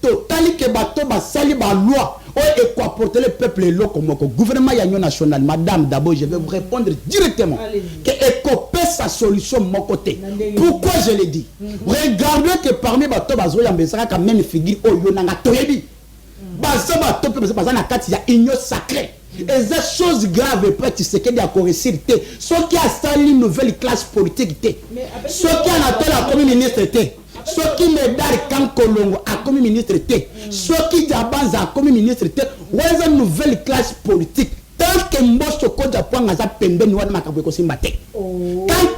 D: tu tali que bateau va saluer la loi et quoi porter le peuple local gouvernement union nationale. Madame, d'abord je vais vous répondre directement que écoper sa solution de mon côté. Pourquoi je l'ai dit? Regardez que parmi les bateaux il y a quand même une figure au Yonanga Toyebi. Il y a une sacrée. Et ces choses graves, tu sais qu'il y a corrigé. Ceux qui ont une nouvelle classe politique, ceux qui ont appelé la Premier ministre, ceux qui me donnent quand Kolongo a comme ministre, ceux qui ont à comme ministre, ils ont une nouvelle classe politique. Tant que Mbosso Kodja Pwanga za pembe ni wana makabwe simbate. Tant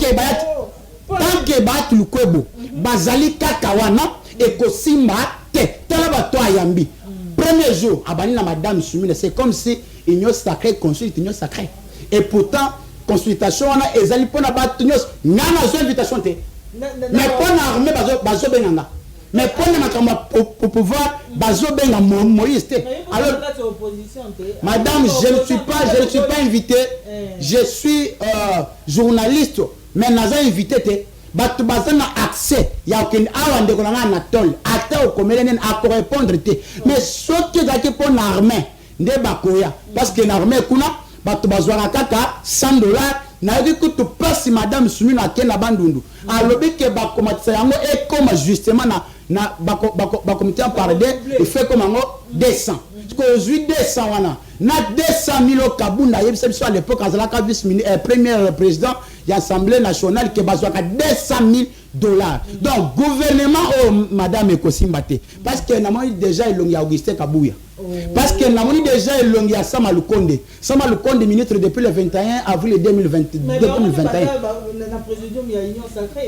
D: que bat lukwebo bazali kakawana et kosimba te. Tala bato ayambi. Premier jour, abani na madame Soumine, c'est comme si union sacrée consulte union sacrée. Et pourtant, consultation on a ezali pona bato nyos ngana zo invitation te. Mais pona armée bazo benanga. Mais pona makamba pour pouvoir bazo benga Moïse te. Alors madame, je ne suis pas invité. Je suis journaliste, mais naza invité te. Batu bazana accès ya aucun awande ko na Anatole ata o komelenen a répondre te mais ce qui dake pour l'armée nde bakoya parce que l'armée kuna batu bazwana kaka $100 na yiki kutu passe madame Soumina kena bandundu alobi ke bakomatisa yango et comme justement na bakomité en parler et fait comme ngo 200 parce que 200 wana na 200 000 kabunda yebisa biso à l'époque azalaka premier président de l'Assemblée nationale qui bazwaka $200 000. Donc gouvernement madame Ekosimbate parce que n'a déjà elongi Augustin Kabouya. Parce que n'a déjà elongi à Sama Lukonde ministre depuis le 21 avril 2021.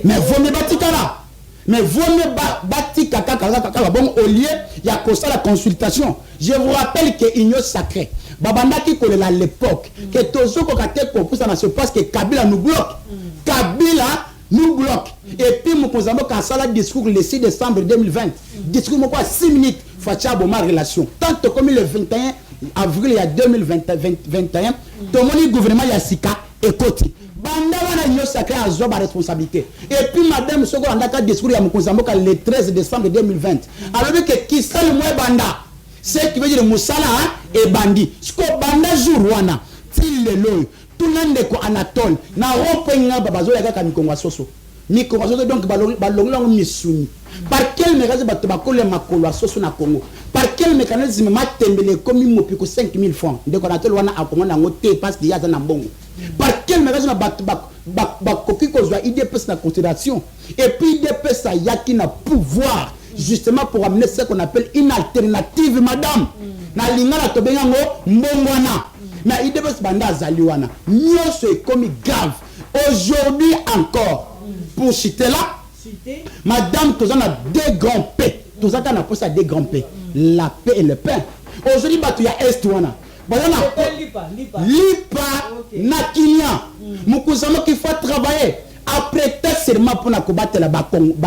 D: Mais vous me batikala. Mais vous me batikaka bon au lieu il y a comme ça la consultation. Je vous rappelle que union sacrée babanda qui connaît à l'époque que tozo ko kate ko pour ça ne se passe que Kabila nous bloque. Kabila nous bloque. Et puis mon kozamo ka sala discours le 6 décembre 2020. Discours mo quoi 6 minutes facha bon ma relation. Tant comme le 21 avril il y a 2021 tout mon gouvernement ya sika écoute. Banda wana union sacrée a zo ba responsabilité. Et puis madame soko andaka discours ya mon kozamo ka le 13 décembre 2020. Alors que qui sale moi banda c'est qui veut dire Moussala et Bandi. Ce qu'on banda jour wana, til le loy, tout le monde ko Anatole, na rompenga babazo ya kaka mikonga soso. Mikonga soso donc balongolongo misuni. Par quel mécanisme batobakole makolo soso na Congo? Par quel mécanisme matembele komi mopiko 5 000 francs. Ndeko Anatole wana akongo na ngote parce qu'il y a za na mbongo. Par quel mécanisme bakoki kozwa IDPS na considération. Et puis IDPS a yaki na pouvoir justement pour amener ce qu'on appelle une alternative madame na lingala to bengango mbongwana mais il devait se banda zaliwana nyonso ekomi grave aujourd'hui encore pour citer là madame tozana deux grands paix tozaka na posa deux grands paix la paix et le pain aujourd'hui batu ya est wana bazana lipa na kinya mukuzamo qu'il faut travailler. Après seulement pour combattre la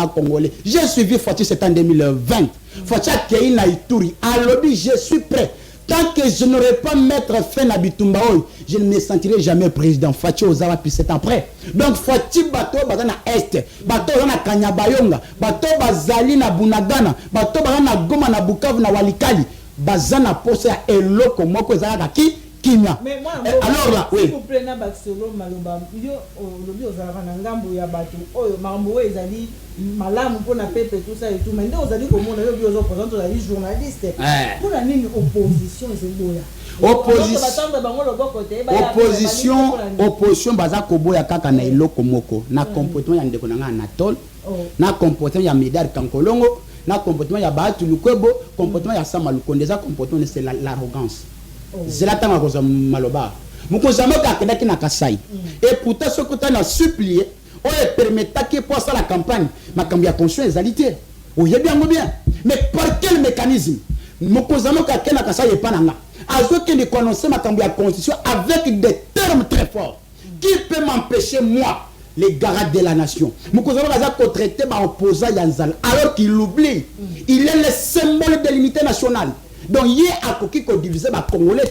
D: Congolais. J'ai suivi Fati, c'est en 2020. Fati a créé na Ituri. À l'objet, je suis prêt. Tant que je n'aurai pas mettre fin à Bitumba, je ne me sentirai jamais président. Fati Ozara, puis c'est après. Donc Fati bateau bazana est, bateau na Kanyabayonga, bateau bazali na Bunagana, bateau bazana Goma na Bukavu na Walikali, bazana posa eloko moko ezala ki.
A: Mais moi,
D: alors là, oui.
A: S'il vous plaît, Nabaxolo, Maloba, aujourd'hui, aux Arabanangambo, Yabatou, Marambo, Ezali, Malam, pour la paix, tout ça et tout. Mais nous, aujourd'hui, comme on a vu aux opposants, on a dit journaliste. Pour la ligne opposition, c'est beau.
D: Opposition, Baza Koboya Kaka na Iloko Moko, na comportement ya Ndekonanga Anatole, na comportement ya Médard Kankolongo, na comportement ya Baatu Lukwebo, comportement ya Sama Lukonde, ça comportement c'est l'arrogance. Zlatan akoza maloba mukozamo kakendaki na Kasai et pourtant ce côté na supplié on permettait que pour ça la campagne makambo ya conscience ezalité oye bien mais par quel mécanisme mukozamo kakena Kasai et pananga azo que de connaître makambo ya constitution avec des termes très forts qui peut m'empêcher moi les gardes de la nation mukozamo kaza ko traiter ba opposant yanzal alors qu'il oublie il est le symbole de l'unité nationale. Donc hier à Koki ko diviser ba Congolais.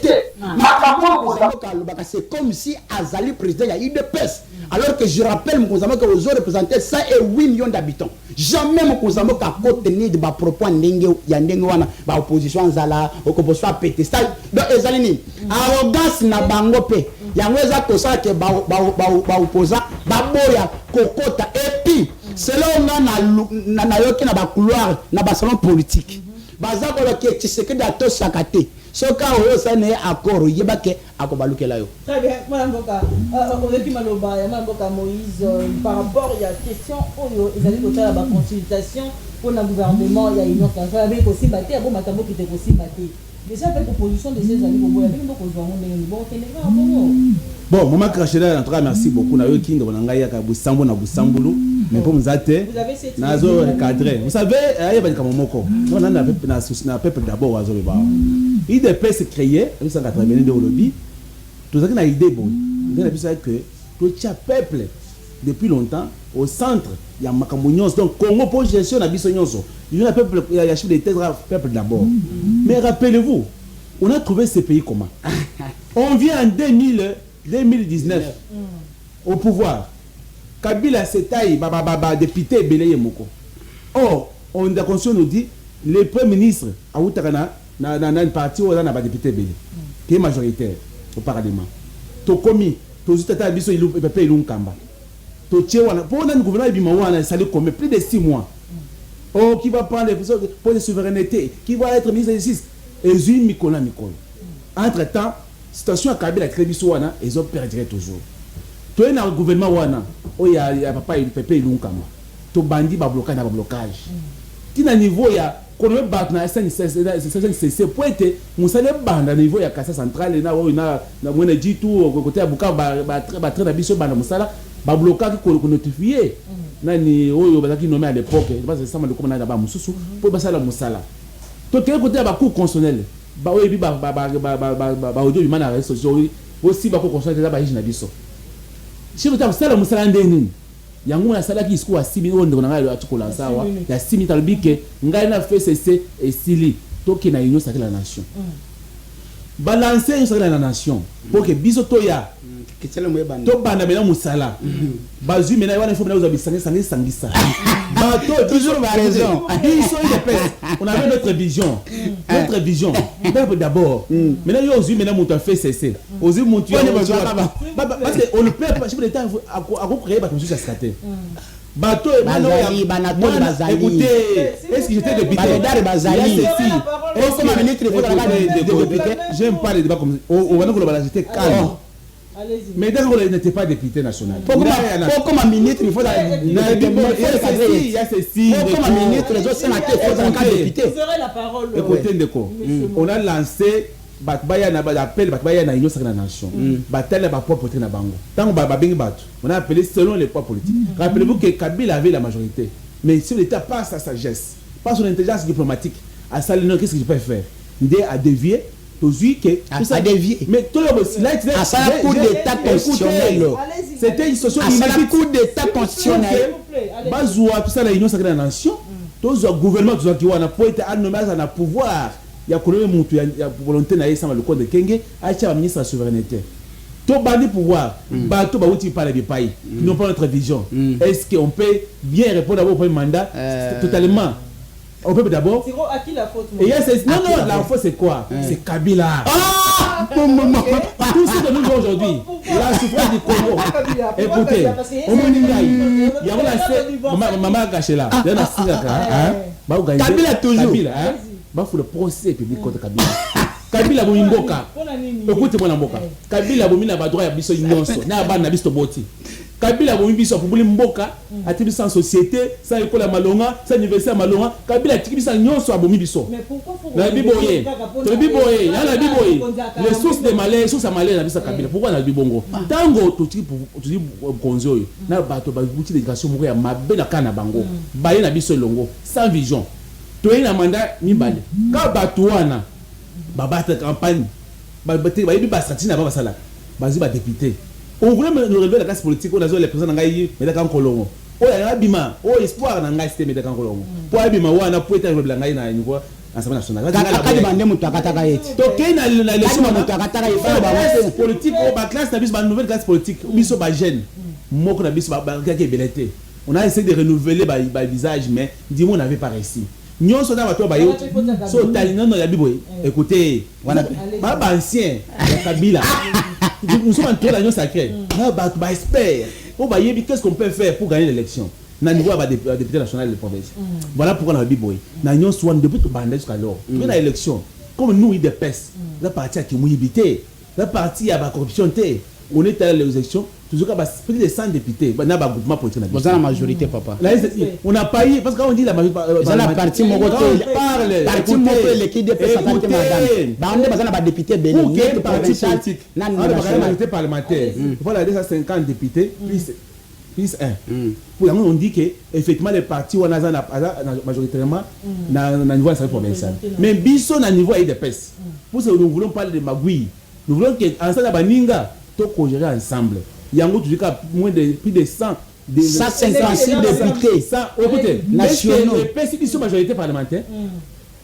D: C'est comme si Azali président ya IDPS. Alors que je rappelle Mokonzamo que vous représentez 108 millions d'habitants. Jamais Mokonzamo qui a contenu de propos wana ba opposition nzala opposition pété. Donc ezalini arrogance na bango pe. Yango eza ko ça que ba opposant ba boya kokota et puis c'est là on a na yoki na ba couloir na ba salon politique. Baza ko ke Tshisekedi ato sakate. Ce cas où ça n'est accord, il y a pas akobalukela yo.
A: Très bien, Madame Boka, Oleki Maloba, Madame Boka Moïse, par rapport il y a question oyo ezali ko tala ba consultation pour le gouvernement il y a une autre affaire avec aussi baté abo makambo qui était aussi baté. Déjà avec proposition de ces amis bobo avec ndoko zo ndenge bon teneva bon.
C: Bon, maman Krachela en tout cas merci beaucoup na yo kinga bonanga ya ka busambo na busambulu mais pour mzate nazo recadrer. Vous savez, il y a pas de kamomoko. On a na peuple d'abord wazo le ba. Il devait se créer en 1982 de lobby. Tout ça qui a idée bon. Il a dit que tout le peuple depuis longtemps au centre il y a Makamounions donc Congo pour gestion na biso nyonso. Il y a peuple il y a chef d'État peuple d'abord. Mais rappelez-vous, on a trouvé ce pays comment? On vient en 2019 au pouvoir. Kabila s'étaille député Beleye Moko. Or, on a conscience nous dit le premier ministre a Outakana dans une partie où on a député Beleye qui est majoritaire au Parlement. To commis, to zutata biso ilu pepe ilu nkamba. To tchewana pour un gouvernement bimawana sali comme plus de 6 mois. Oh qui va prendre pour de souveraineté, qui va être ministre de justice et une Mikola. Entre-temps, situation à Kabila très biso wana ils ont perdu toujours. To un gouvernement wana oh ya papa il pepe ilu nkamba. To bandi ba blocage na ba blocage. Tina niveau ya qu'on me bat na SNCC pour être musale banda niveau ya Kassa centrale na mwene jitu côté ya Bukavu ba très na biso banda musala ba blocage ko notifier nani oyo bazaki nommé à l'époque parce que ça m'a comme na ba mususu pour basala musala to quel côté ba cour constitutionnel ba oyebi ba audio bi mana réseau aussi ba cour constitutionnel ba na biso chef ta musala musala ndeni yango na sala ki isiko asimi ondo na ngalo atukola sawa ya simi talbike ngai na FCC et sili toki na union sacrée la nation balancer une sacrée la nation pour que biso toya to banda mena musala bazu mena wana faut mena uza sangisa bato
D: toujours ma raison
C: biso il pèse on avait notre vision peuple d'abord maintenant yo ozu mena mutu FCC ozu mutu parce que on ne peut pas chef d'état a créé ba constitution sacrée bato écoutez est-ce que j'étais député
D: comme ministre il faut député
C: j'aime pas les débats comme on va nous la j'étais calme. Mais d'accord, il n'était pas député national.
D: Pourquoi comme ministre, il faut
C: il y a ceci.
D: Comme ministre, les autres sénateurs, il faut un député.
A: Vous aurez la parole.
C: Écoutez, Ndeko, on a lancé l'appel à l'Union sacrée de la nation. Bataille à propre na bango. Tant on a appelé selon les poids politiques. Rappelez-vous que Kabila avait la majorité. Mais si l'État pas sa sagesse, pas son intelligence diplomatique, à ça, qu'est-ce qu'il peut faire? L'idée à dévier.
D: À dévier.
C: Mais tout le monde, là,
D: à ça, coup d'état constitutionnel.
C: C'était une situation
D: inédite. Coup d'état constitutionnel.
C: Bazoua, tout ça, la Union sacrée de la nation. Tout le gouvernement, tout ça, qui a pour être nommé à un pouvoir. Il y a la volonté de le code de Kenge, à un ministre de la souveraineté. Tout bandi pouvoir, tout le monde parle des pays, qui n'ont pas notre vision. Est-ce qu'on peut bien répondre à vos mandats totalement? On peut d'abord.
A: À qui la faute?
C: Non, la faute c'est quoi? C'est Kabila. Tout ce que nous voyons aujourd'hui, la souffrance du Congo. Écoutez, il y a maman caché là.
D: Kabila toujours.
C: Il faut le procès public contre Kabila. Kabila Boumboka. Écoutez-moi la Mboka. Kabila Boumina ba droit ya biso nyonso. Na ba na biso boti. Kabila Boumbiso pour Mboka, a tibis sans société, sans école à Malonga, sans université à Malonga, Kabila tibis sans nyonso à Boumbiso.
A: Mais pourquoi faut
C: la Biboye, la Biboye, la Biboye. Les sources de Malais, les sources à Malais, la Bisa Kabila. Pourquoi la Bibongo? Tango, tu dis Gonzo, na bato ba bouti d'éducation mourir ma belle kana bango. Baye na biso longo, sans vision. Tu es un mandat Nibale. Quand Batouana, battre campagne, ba satina ba sala, bazi ba député. On voulait me relever la classe politique, on a les présidents d'Angaï, mais d'accord, Colombo. Oh, il y a un bima, oh, espoir d'Angaï, c'était Médacan Colombo. Pour un bima, on a pu être le Langaï à niveau l'Assemblée nationale. Politique, la classe, la nouvelle classe politique, Miso Bajen. moko na biso bakaki belete. On a essayé de renouveler ba visage mais dis-moi on n'avait pas réussi. Nous sommes dans la bayo so talino na biboy. Écoutez, voilà ba ancien ya Kabila. Nous sommes en train d'agir sacré. Ba expert. On va yebi qu'est-ce qu'on peut faire pour gagner l'élection. Na niveau ba député national de province. Voilà pourquoi na biboy. Na nyon soit depuis tout bandage jusqu'à l'heure. Mais la élection comme nous il dépêche. La partie qui mouillité. La partie à la corruption. On est à l'élection. Toujours plus de 100 députés. On a un groupement politique.
B: Vous avez la majorité, papa.
C: On a pas eu, parce qu'on dit la majorité.
B: Vous avez la partie Mogote.
C: Partie Mogote, l'équipe de présentation de madame. On a des députés bénis. Pour quel parti politique? On a une majorité parlementaire. Voilà, 250 députés, plus 1. Pour on dit qu'effectivement, les partis, on a majoritairement dans niveau provincial. Mais Bisson, à niveau IDPS. Pour ça, nous voulons parler de Magui. Nous voulons qu'ensemble, Baninga, tout gérer ensemble. Il y a moins de plus de 156 députés. Écoutez, nationaux. Les sont majorité parlementaire.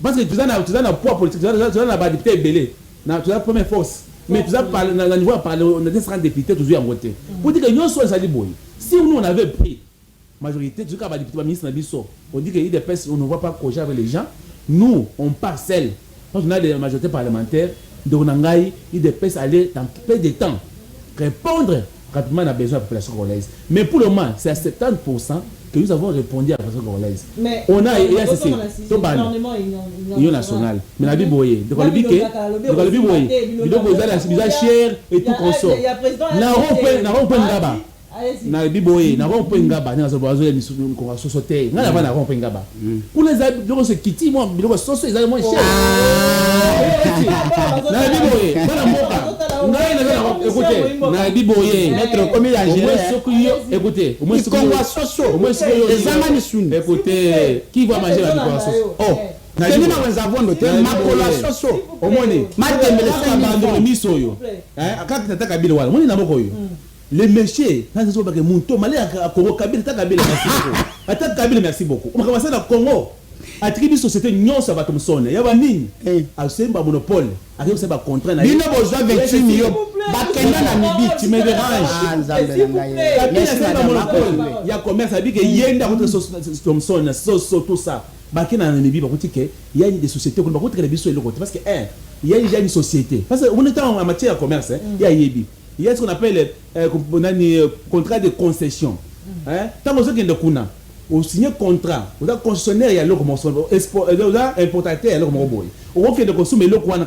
C: Parce que tu as un poids politique, tu as un député belé. Tu as la première force. Mais tu as parlé, on a 200 députés toujours en voté. Pour dire que nous sommes allés boy. Si nous on avait pris majorité, tu as un député ministre Nabiso. On dit qu'il y a des personnes, on ne voit pas projet avec les gens. Nous, on parcelle. Quand on a des majorités parlementaires, donc on a des personnes aller dans peu de temps répondre rapidement à besoin de la population congolaise. Mais pour le moment, c'est à 70% que nous avons répondu à la population congolaise.
A: Mais
C: on a l'Union nationale. Mais la Biboye, donc le biquet, le Biboye, il a cher et tout consort. N'a pas ngaba. Na Biboye, n'a pas ngaba, n'a pas ngaba, société, n'a pas ngaba. Pour les habitants se quitter, moi, le société est moins cher. Na Biboye, voilà moka. Écoutez, na Biboye,
B: maître comme il a géré.
C: Écoutez, au moins
B: ce qu'on
C: écoutez, qui va manger la Biboye? Oh.
B: Nous avons noté ma soso.
C: Au moins, les méchants, merci beaucoup. On commence à Congo. Attribuer société non ça va comme sonner. Il y a un ligne. À ce monopole. À ce contrat.
B: Il y a besoin de 28 millions.
C: Tu me déranges. Il y a commerce avec il y a une sauce tout ça. Il y a des sociétés parce que il y a déjà une société. Parce qu'on est en matière de commerce. Il y a ce qu'on appelle contrat de concession. Tant que vous avez au signer contrat, vous avez concessionnaire, il y a l'eau comme importateur, il y a l'eau comme boy. Au fait de consommer l'eau comme un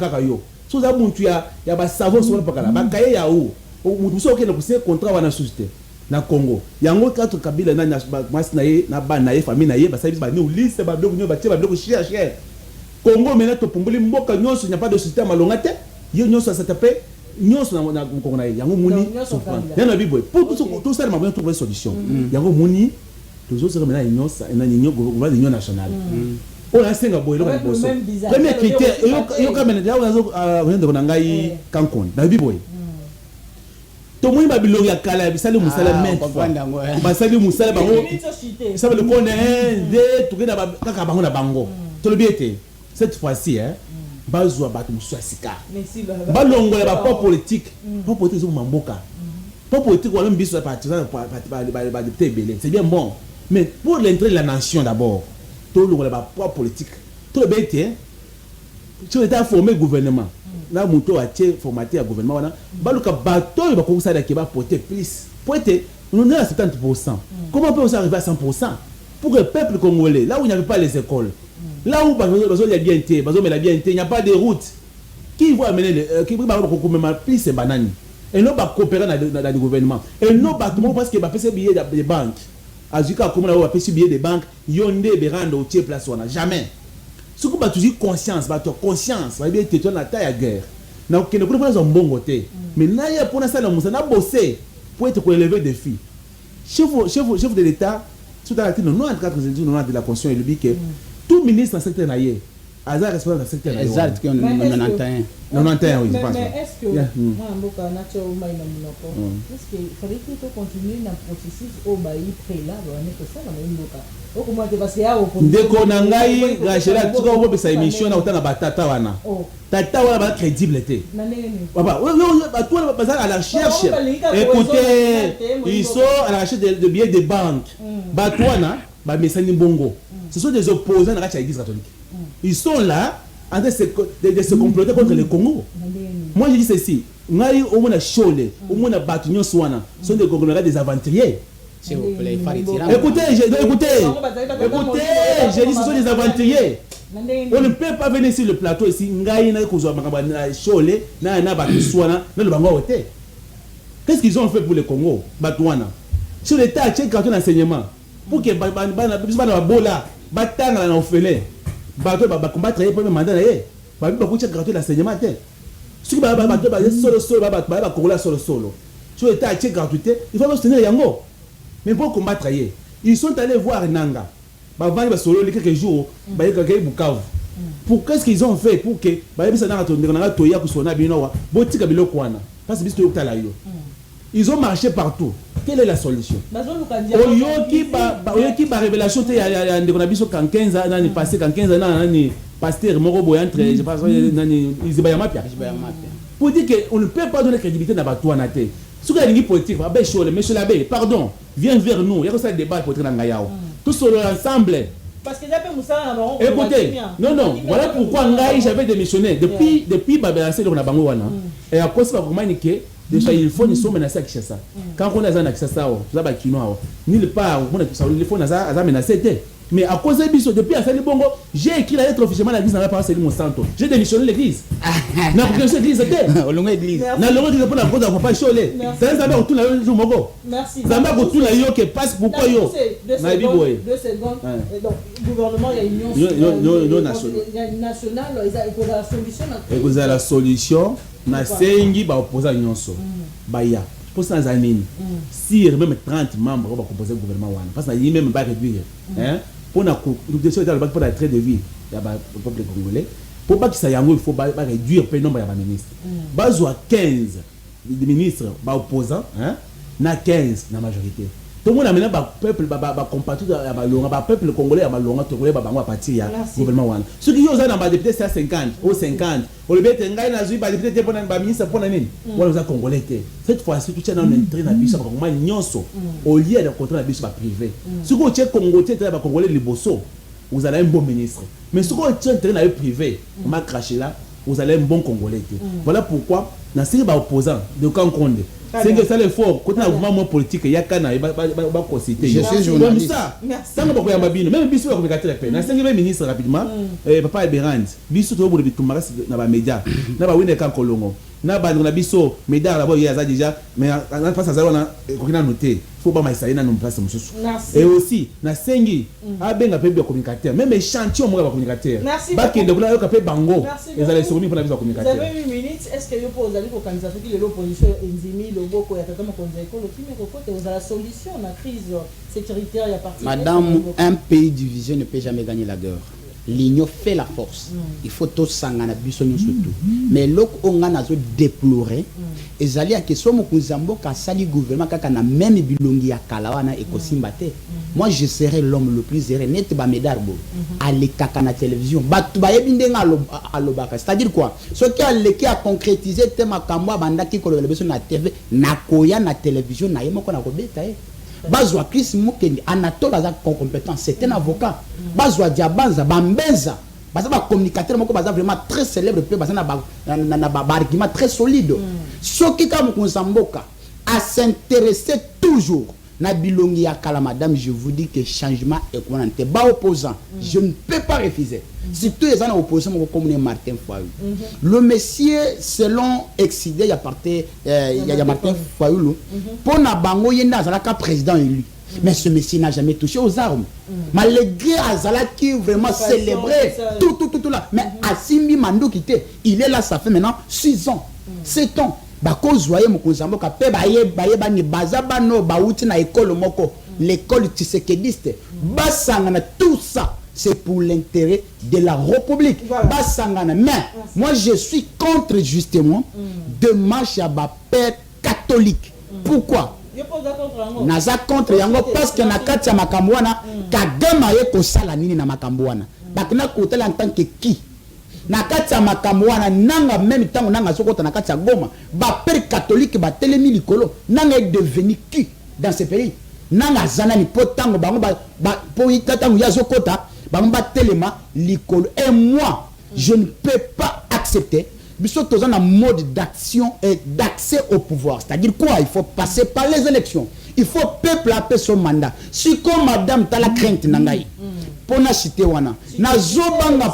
C: si vous avez un il y a des savons sur le pacala. Il y a où vous savez que le contrat va dans la société. Na Congo. Il y a un autre quatre Kabila na banaye famille naye ba service ba ni liste ba bloc ni ba tie ba bloc cher. Congo maintenant to pumbuli mboka nyonso n'y a pas de système malongate. Yo nyonso ça taper nyonso na Congo na yango muni. Yana bibo. Pour tout ça ma trouver solution. Yango muni toujours c'est maintenant union nationale. On a 5 boy là bosso. Premier critère yo ka maintenant là on a de ngai Cancun. Na bibo. Tout le monde a bilori à Kala, il s'allume musala maintenant. Il s'allume musala bango. Ça veut le connaître de tout na kaka bango na bango. Tout le bien été. Cette fois-ci bazwa batu musasika. Balongo la pas politique. Pas politique zo mamboka. Pas politique wala mbiso partisan ba député belé. C'est bien bon. Mais pour l'intérêt de la nation d'abord, tout le pas politique. Tout le bien été. Si on était à former gouvernement. Là, mon a été formaté à gouvernement. Baluka bateau, il va commencer à porter plus. Pour être, on est à 70%. Comment peut-on arriver à 100% pour le peuple congolais, là où il n'y avait pas les écoles, là où il n'y a pas de route, qui va amener qui va plus ces bananes. Et non pas coopérer dans le gouvernement. Et non pas tout le monde parce qu'il va payer billets des banques. Azuka, comme on a payé billets des banques, yonde berando au place on a jamais. Ce que tu dis conscience, conscience, va bien te la taille à guerre. Na que ne peut pas un bon côté. Mais na ya pour ça na bosser pour être relever des défis. Chef de l'État, tout à la 94 de la Constitution il dit que tout ministre dans secteur naïe Azar responsable dans secteur naïe.
B: Exact que 91
C: oui, je pense.
A: Mais est-ce que moi mboka nacho mai na munoko. Est-ce que fallait que tu continues dans processus au baï pré là, on est que ça dans mboka.
C: ndeko na ngai Rachela tuka opesa émission na otana batata wana tata wana ba crédible te papa bato wana baza à la recherche. Écoutez, ils sont à la recherche de billets de banque. Bato wana ba mesani bongo, ce sont des opposants à l'église catholique. Ils sont là en train de se comploter contre le Congo. Moi je dis ceci, ngai au mona chole au mona bato nyonso wana sont des conglomérats, des aventuriers.
B: S'il vous plaît,
C: écoutez, j'ai dit ce sont des aventuriers. On ne peut pas venir sur le plateau ici, ngai na kozwa makamba na chole na bato swana na le bango hote. Qu'est-ce qu'ils ont fait pour le Congo? Batouana. Sur l'État a checké carton d'enseignement pour que bana bola batanga na ofele. Bato ba combattre le premier mandat na ye. Ba bi ba ko checké carton d'enseignement te. Si ba bato ba solo ba Congola solo. Sur l'État a checké carton te, il faut soutenir yango. Mais pour combattre ye, ils sont allés voir Nanga. Ba vandi ba solo quelques jours, ba yeka Bukavu. Pour qu'est-ce qu'ils ont fait pour que ba bisa na toya ku sona binowa, botika biloko wana. Parce que biso yokta la yo. Ils ont marché partout. Quelle est la solution? Oyoki ba révélation te ya ndeko na biso kan 15 ans nani passé kan 15 ans nani pasteur moko boy entre je pense nani Izibaya Mapia. Pour dire que on ne peut pas donner crédibilité na batouana te. Ce qui est une politique, monsieur l'abbé, pardon, viens vers nous. Il y a un débat pour être dans Ngayao. Tous ensemble. Parce que écoutez, non, voilà pourquoi Ngaï j'avais démissionné. Depuis Babelassé, on a Bangoana. Et à cause de la déjà il faut nous sommes menacés à Kinshasa. Quand on a un accès à ça, vous avez Kinoa, nulle part, il faut nous menacer. Mais à cause de Bisso, depuis à Sali Bongo, j'ai écrit la lettre officiellement à l'église dans la paroisse de Monsanto. J'ai démissionné l'église. N'a pas que l'église était. N'a pas l'église pour la cause de Papa Cholé. C'est un retour là jour Mogo. Merci. Ça m'a retour là yo qui passe pourquoi yo.
A: 2 secondes. Donc gouvernement il y a une nationale, il y a la solution.
C: Et vous avez la solution, na sengi ba opposer nyonso. Baya. Pour ça, si même 30 membres vont composer le gouvernement, parce qu'il même pas réduire. Pour la traite de vie, il y a le peuple congolais. Pour pas que ça y il faut réduire le nombre de ministres. Bazo à 15 ministres opposants, na 15 la majorité. Tout le monde a maintenant peuple compatriote peuple congolais à Malonga Togolais à partir du gouvernement. Ceux qui ont un député c'est 50 ou 50. On le met en gagne à député pour un ministre pour l'année. On les a congolais. Cette fois-ci tout est dans l'entrée dans bus comme nyonso au lieu de contrat bus privé. Ce que tu es congolais tu es congolais les bosso. Vous allez un bon ministre. Mais ce que tu es en train d'aller privé, on m'a craché là, vous allez un bon congolais. Voilà pourquoi dans ces opposants de Kankonde. C'est que ça l'effort quand on a un mouvement politique il y a kana il va consulter.
B: Je suis journaliste.
C: Ça pas ya mabino même biso ya communicateur pe na sengi ministre rapidement papa Eberand biso to bolo bitumaka na ba média na ba wine kan kolongo na ba na biso média là-bas il y a déjà mais en face ça on a kokina noter faut pas maïsa na non place mususu et aussi na sengi abenga pe communicateur même échantillon mo ba communicateur ba kende kuna yo ka pe bango les allez soumis pour la biso communicateur.
A: Vous avez 1 minute, est-ce que yo pose aller ko candidature qui l'opposition Nzimi Loboko ya Tata Makonzeko le kimi ko côté vous a la solution la crise sécuritaire ya parti.
B: Madame, un pays divisé ne peut jamais gagner la guerre. L'union fait la force. Il faut tout sangana biso surtout. Mais lok onga nazo déplorer ezali ya question mokunzambo ka sali gouvernement kaka na même bilongi ya kalawana ekosimbate. Moi je serai l'homme le plus heureux net ba medarbo aller kaka na télévision batu ba yebindenga alobaka. C'est-à-dire quoi? Ce qui a leki a concrétiser tema kamwa bandaki ko le biso na TV na koya na télévision na yemoko na kobeta Bazwa Chris Mukendi, Anatole a compétence, c'est un avocat. Bazwa Diabanza, Bambenza, Bazwa communicateur, Bazwa vraiment très célèbre, Bazwa argument très solide. Ce qui a s'intéresser toujours na bilongi ya kala madame, je vous dis que changement est quoi bas opposant, je ne peux pas refuser. Surtout les gens opposants comme Martin Fayulu. Le monsieur selon Excidé, il y a Martin Fayulu. Pour na bango yenda azalaka président élu. Mais ce monsieur n'a jamais touché aux armes. Malgré Azala qui vraiment célébré tout là. Mais Asimbi Mandou quitté, il est là ça fait maintenant 6 ans, 7 ans. Bakozwaye mokonzambo ka pe baye bani bazaba no bauti na école moko l'école tshisekediste basangana tout ça c'est pour l'intérêt de la République basangana mais moi je suis contre justement de marche à ba père catholique. Pourquoi?
D: naza contre yango parce que na kati ya makambo wana Kagame ye kosala nini na makambo wana bakina kotala en tant que qui na kati ya makambo wana nanga même temps nanga sokota na kati ya Goma ba père catholique ba telemi likolo nanga est devenu qui dans ce pays nanga zana ni potango bango ba po itatango ya zokota bango ba telema likolo et moi je ne peux pas accepter biso toza na mode d'action et d'accès au pouvoir, c'est-à-dire quoi? Il faut passer par les élections, il faut peuple appeler son mandat. Si comme madame tala crainte nangai pona cité wana nazobanga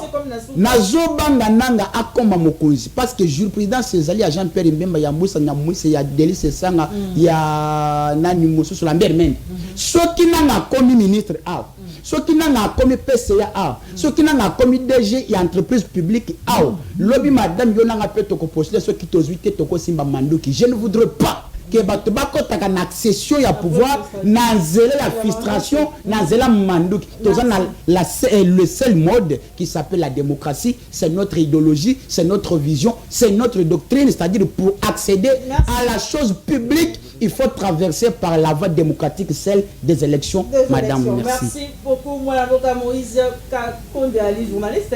D: nanga akoma mokonzi parce que jure président Césali à Jean-Pierre Mbemba ya Moussa Nyamwisi ya Delice Sanga ya nani mosusu Lambert Mende soki nanga komi ministre a soki nanga komi PCA a soki nanga komi DG ya entreprise publique a lobby madame yo nanga pe toko postuler soki tozuite toko simba manduki. Je ne voudrais pas que bato bakotaka na accession ya pouvoir na nzela la frustration na nzela manduki toza na le seul mode qui s'appelle la démocratie. C'est notre idéologie, c'est notre vision, c'est notre doctrine, c'est-à-dire pour accéder à la chose publique il faut traverser par la voie démocratique, celle des élections. Madame, merci.
A: Merci beaucoup. Moi, l'avocat Moïse Kakonde Ali, journaliste,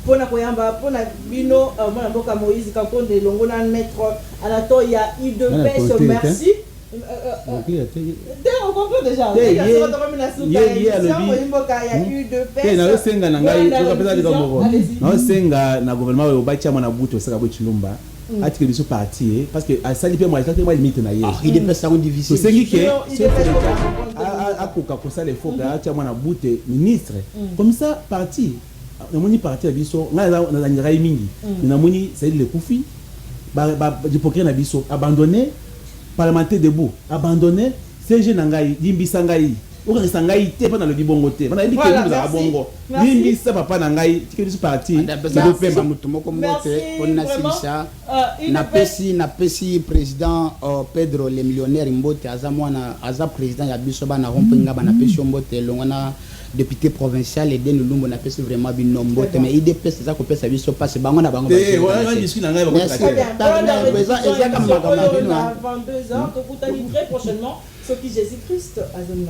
A: pour la Bino, moi, l'avocat Moïse Kakonde, l'ongona maître à la toile, il y a I2P, merci. On comprend déjà. Il y a U2P.
C: Ati que parti parce que à ça il peut moi limite na hier
D: il est ça difficile
C: c'est qui que a koka ko ça les faut ga tia mwana boute ministre comme ça parti na moni parti biso na na mingi na moni c'est le kufi ba hypocrite na biso abandonné parlementaire debout abandonné CG na ngai limbisa ngai oka sangai te pa na le bibongo te bana ndi ke nous za bongo limbisa papa na ngai tike biso parti
D: le pemba mutu moko mote pona silisa na pesi président Pedro le millionnaire Mbote aza mwana aza président ya biso bana rompenga bana pesi Mbote longana député provincial et den lumbo na pesi vraiment bino Mbote mais idée pesi za ko pesa biso passe bango na bango
C: merci
A: président ezaka makama bino 22 ans to kutani très prochainement ce qui Jésus-Christ a donné.